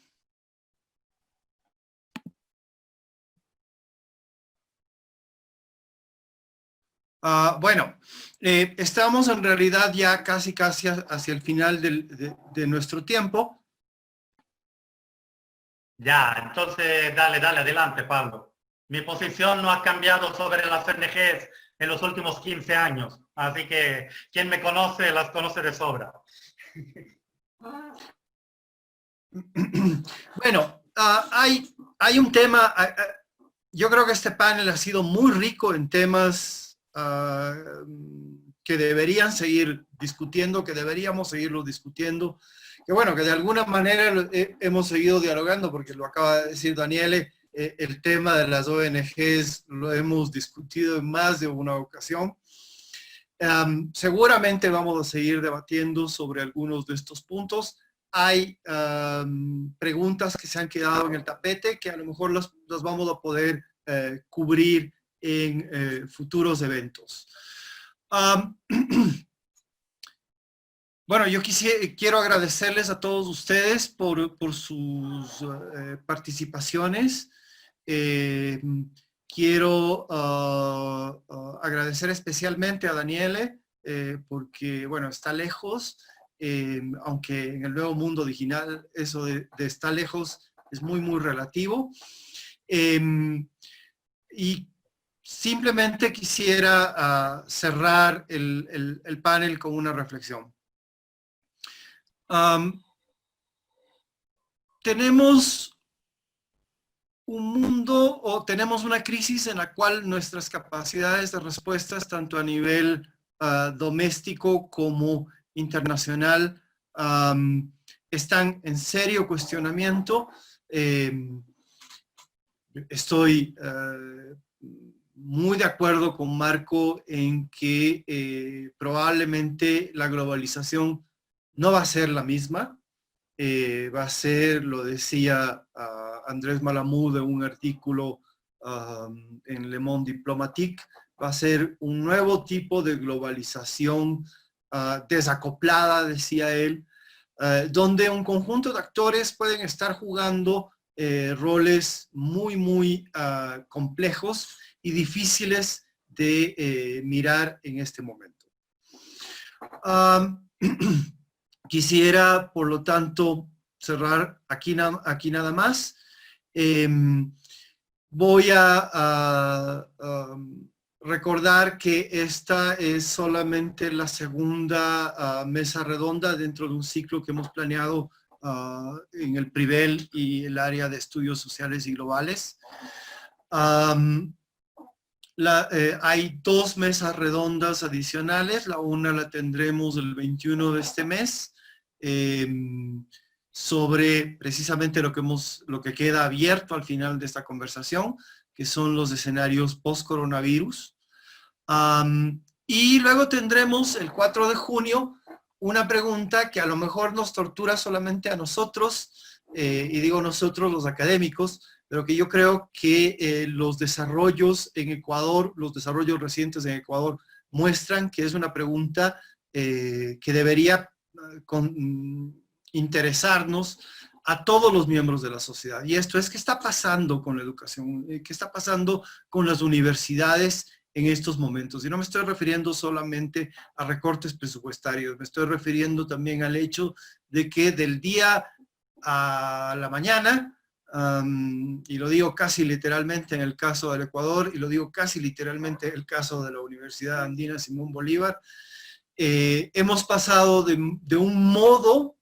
Bueno, estamos en realidad ya casi hacia el final de nuestro tiempo. Ya, entonces dale, adelante, Pablo. Mi posición no ha cambiado sobre las ONGs en los últimos 15 años, así que quien me conoce, las conoce de sobra. Bueno, hay un tema, yo creo que este panel ha sido muy rico en temas que deberían seguir discutiendo, que deberíamos seguirlo discutiendo, que bueno, que de alguna manera hemos seguido dialogando, porque lo acaba de decir Daniele, el tema de las ONGs lo hemos discutido en más de una ocasión. Seguramente vamos a seguir debatiendo sobre algunos de estos puntos. Hay preguntas que se han quedado en el tapete que a lo mejor las vamos a poder cubrir en futuros eventos. Bueno, yo quiero agradecerles a todos ustedes por sus participaciones. Quiero agradecer especialmente a Daniele, porque, bueno, está lejos, aunque en el nuevo mundo digital eso de estar lejos es muy, muy relativo. Y simplemente quisiera cerrar el panel con una reflexión. Tenemos un mundo o tenemos una crisis en la cual nuestras capacidades de respuestas, tanto a nivel doméstico como internacional, están en serio cuestionamiento. Estoy muy de acuerdo con Marco en que probablemente la globalización no va a ser la misma. Va a ser, lo decía Andrés Malamud en un artículo en Le Monde Diplomatique, va a ser un nuevo tipo de globalización desacoplada, decía él, donde un conjunto de actores pueden estar jugando roles muy, muy complejos y difíciles de mirar en este momento. Quisiera, por lo tanto, cerrar aquí nada más. Voy a recordar que esta es solamente la segunda mesa redonda dentro de un ciclo que hemos planeado en el PRIVEL y el área de estudios sociales y globales. Hay dos mesas redondas adicionales. La una la tendremos el 21 de este mes, sobre precisamente lo que queda abierto al final de esta conversación, que son los escenarios post-coronavirus. Y luego tendremos el 4 de junio una pregunta que a lo mejor nos tortura solamente a nosotros, y digo nosotros los académicos, pero que yo creo que los desarrollos en Ecuador, los desarrollos recientes en Ecuador, muestran que es una pregunta que debería interesarnos a todos los miembros de la sociedad. Y esto es, ¿qué está pasando con la educación? ¿Qué está pasando con las universidades en estos momentos? Y no me estoy refiriendo solamente a recortes presupuestarios, me estoy refiriendo también al hecho de que del día a la mañana, y lo digo casi literalmente en el caso del Ecuador, y lo digo casi literalmente en el caso de la Universidad Andina Simón Bolívar, hemos pasado de un modo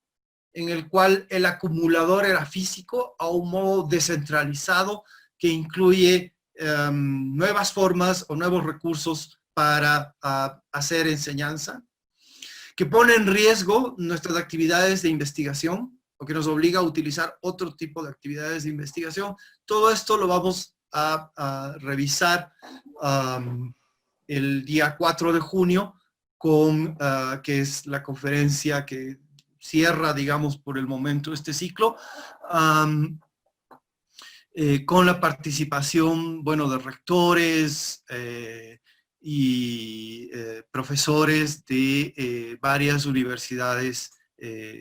en el cual el acumulador era físico a un modo descentralizado que incluye nuevas formas o nuevos recursos para hacer enseñanza, que pone en riesgo nuestras actividades de investigación, o que nos obliga a utilizar otro tipo de actividades de investigación. Todo esto lo vamos a revisar el día 4 de junio, que es la conferencia que cierra, digamos, por el momento este ciclo, con la participación, bueno, de rectores y profesores de varias universidades,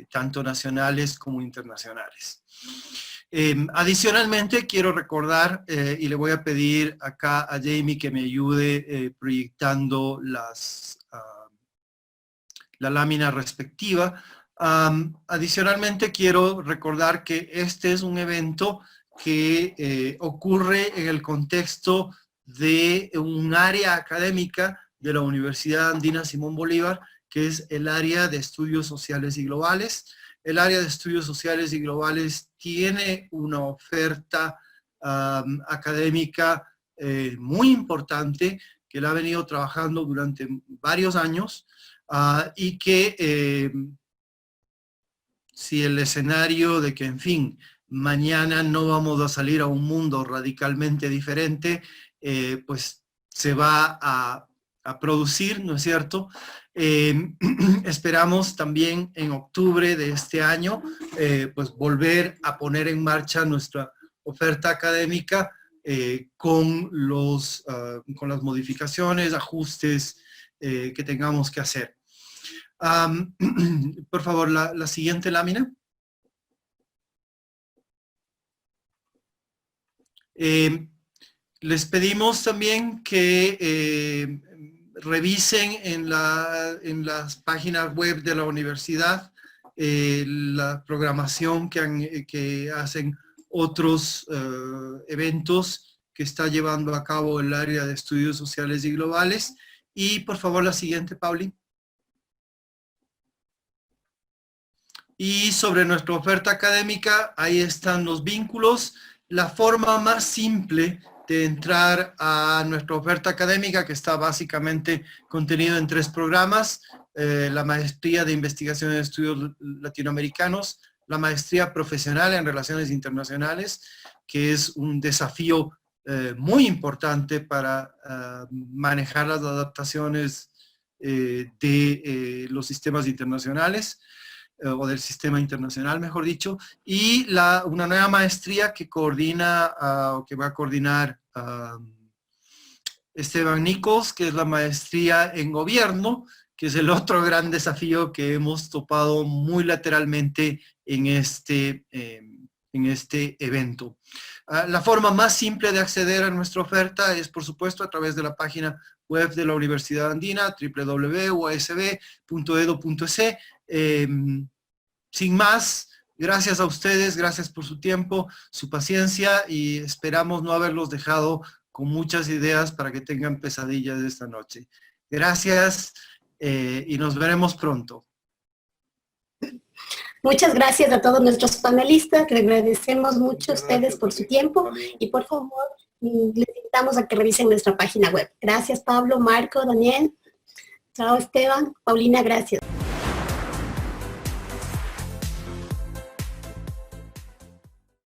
tanto nacionales como internacionales. Adicionalmente, quiero recordar, y le voy a pedir acá a Jamie que me ayude proyectando la lámina respectiva. Adicionalmente, quiero recordar que este es un evento que ocurre en el contexto de un área académica de la Universidad Andina Simón Bolívar, que es el área de estudios sociales y globales. El área de estudios sociales y globales tiene una oferta académica muy importante, que la ha venido trabajando durante varios años, y que si el escenario de que, en fin, mañana no vamos a salir a un mundo radicalmente diferente, pues se va a producir, ¿no es cierto? Esperamos también en octubre de este año, pues volver a poner en marcha nuestra oferta académica con las modificaciones, ajustes que tengamos que hacer. Por favor, la siguiente lámina. Les pedimos también que revisen en las páginas web de la universidad la programación que hacen otros eventos que está llevando a cabo el área de estudios sociales y globales. Y por favor la siguiente, Pauli. Y sobre nuestra oferta académica, ahí están los vínculos. La forma más simple de entrar a nuestra oferta académica, que está básicamente contenido en 3 programas, la maestría de investigación en estudios latinoamericanos, la maestría profesional en relaciones internacionales, que es un desafío muy importante para manejar las adaptaciones de los sistemas internacionales, o del sistema internacional, mejor dicho, y una nueva maestría que coordina, o que va a coordinar Esteban Nichols, que es la maestría en gobierno, que es el otro gran desafío que hemos topado muy lateralmente en este evento. La forma más simple de acceder a nuestra oferta es, por supuesto, a través de la página web de la Universidad Andina, www.uasb.edu.es. Sin más, gracias a ustedes, gracias por su tiempo, su paciencia, y esperamos no haberlos dejado con muchas ideas para que tengan pesadillas esta noche. Gracias y nos veremos pronto. Muchas gracias a todos nuestros panelistas, les agradecemos mucho a ustedes por su tiempo y por favor les invitamos a que revisen nuestra página web. Gracias Pablo, Marco, Daniel, chao Esteban, Paulina, gracias.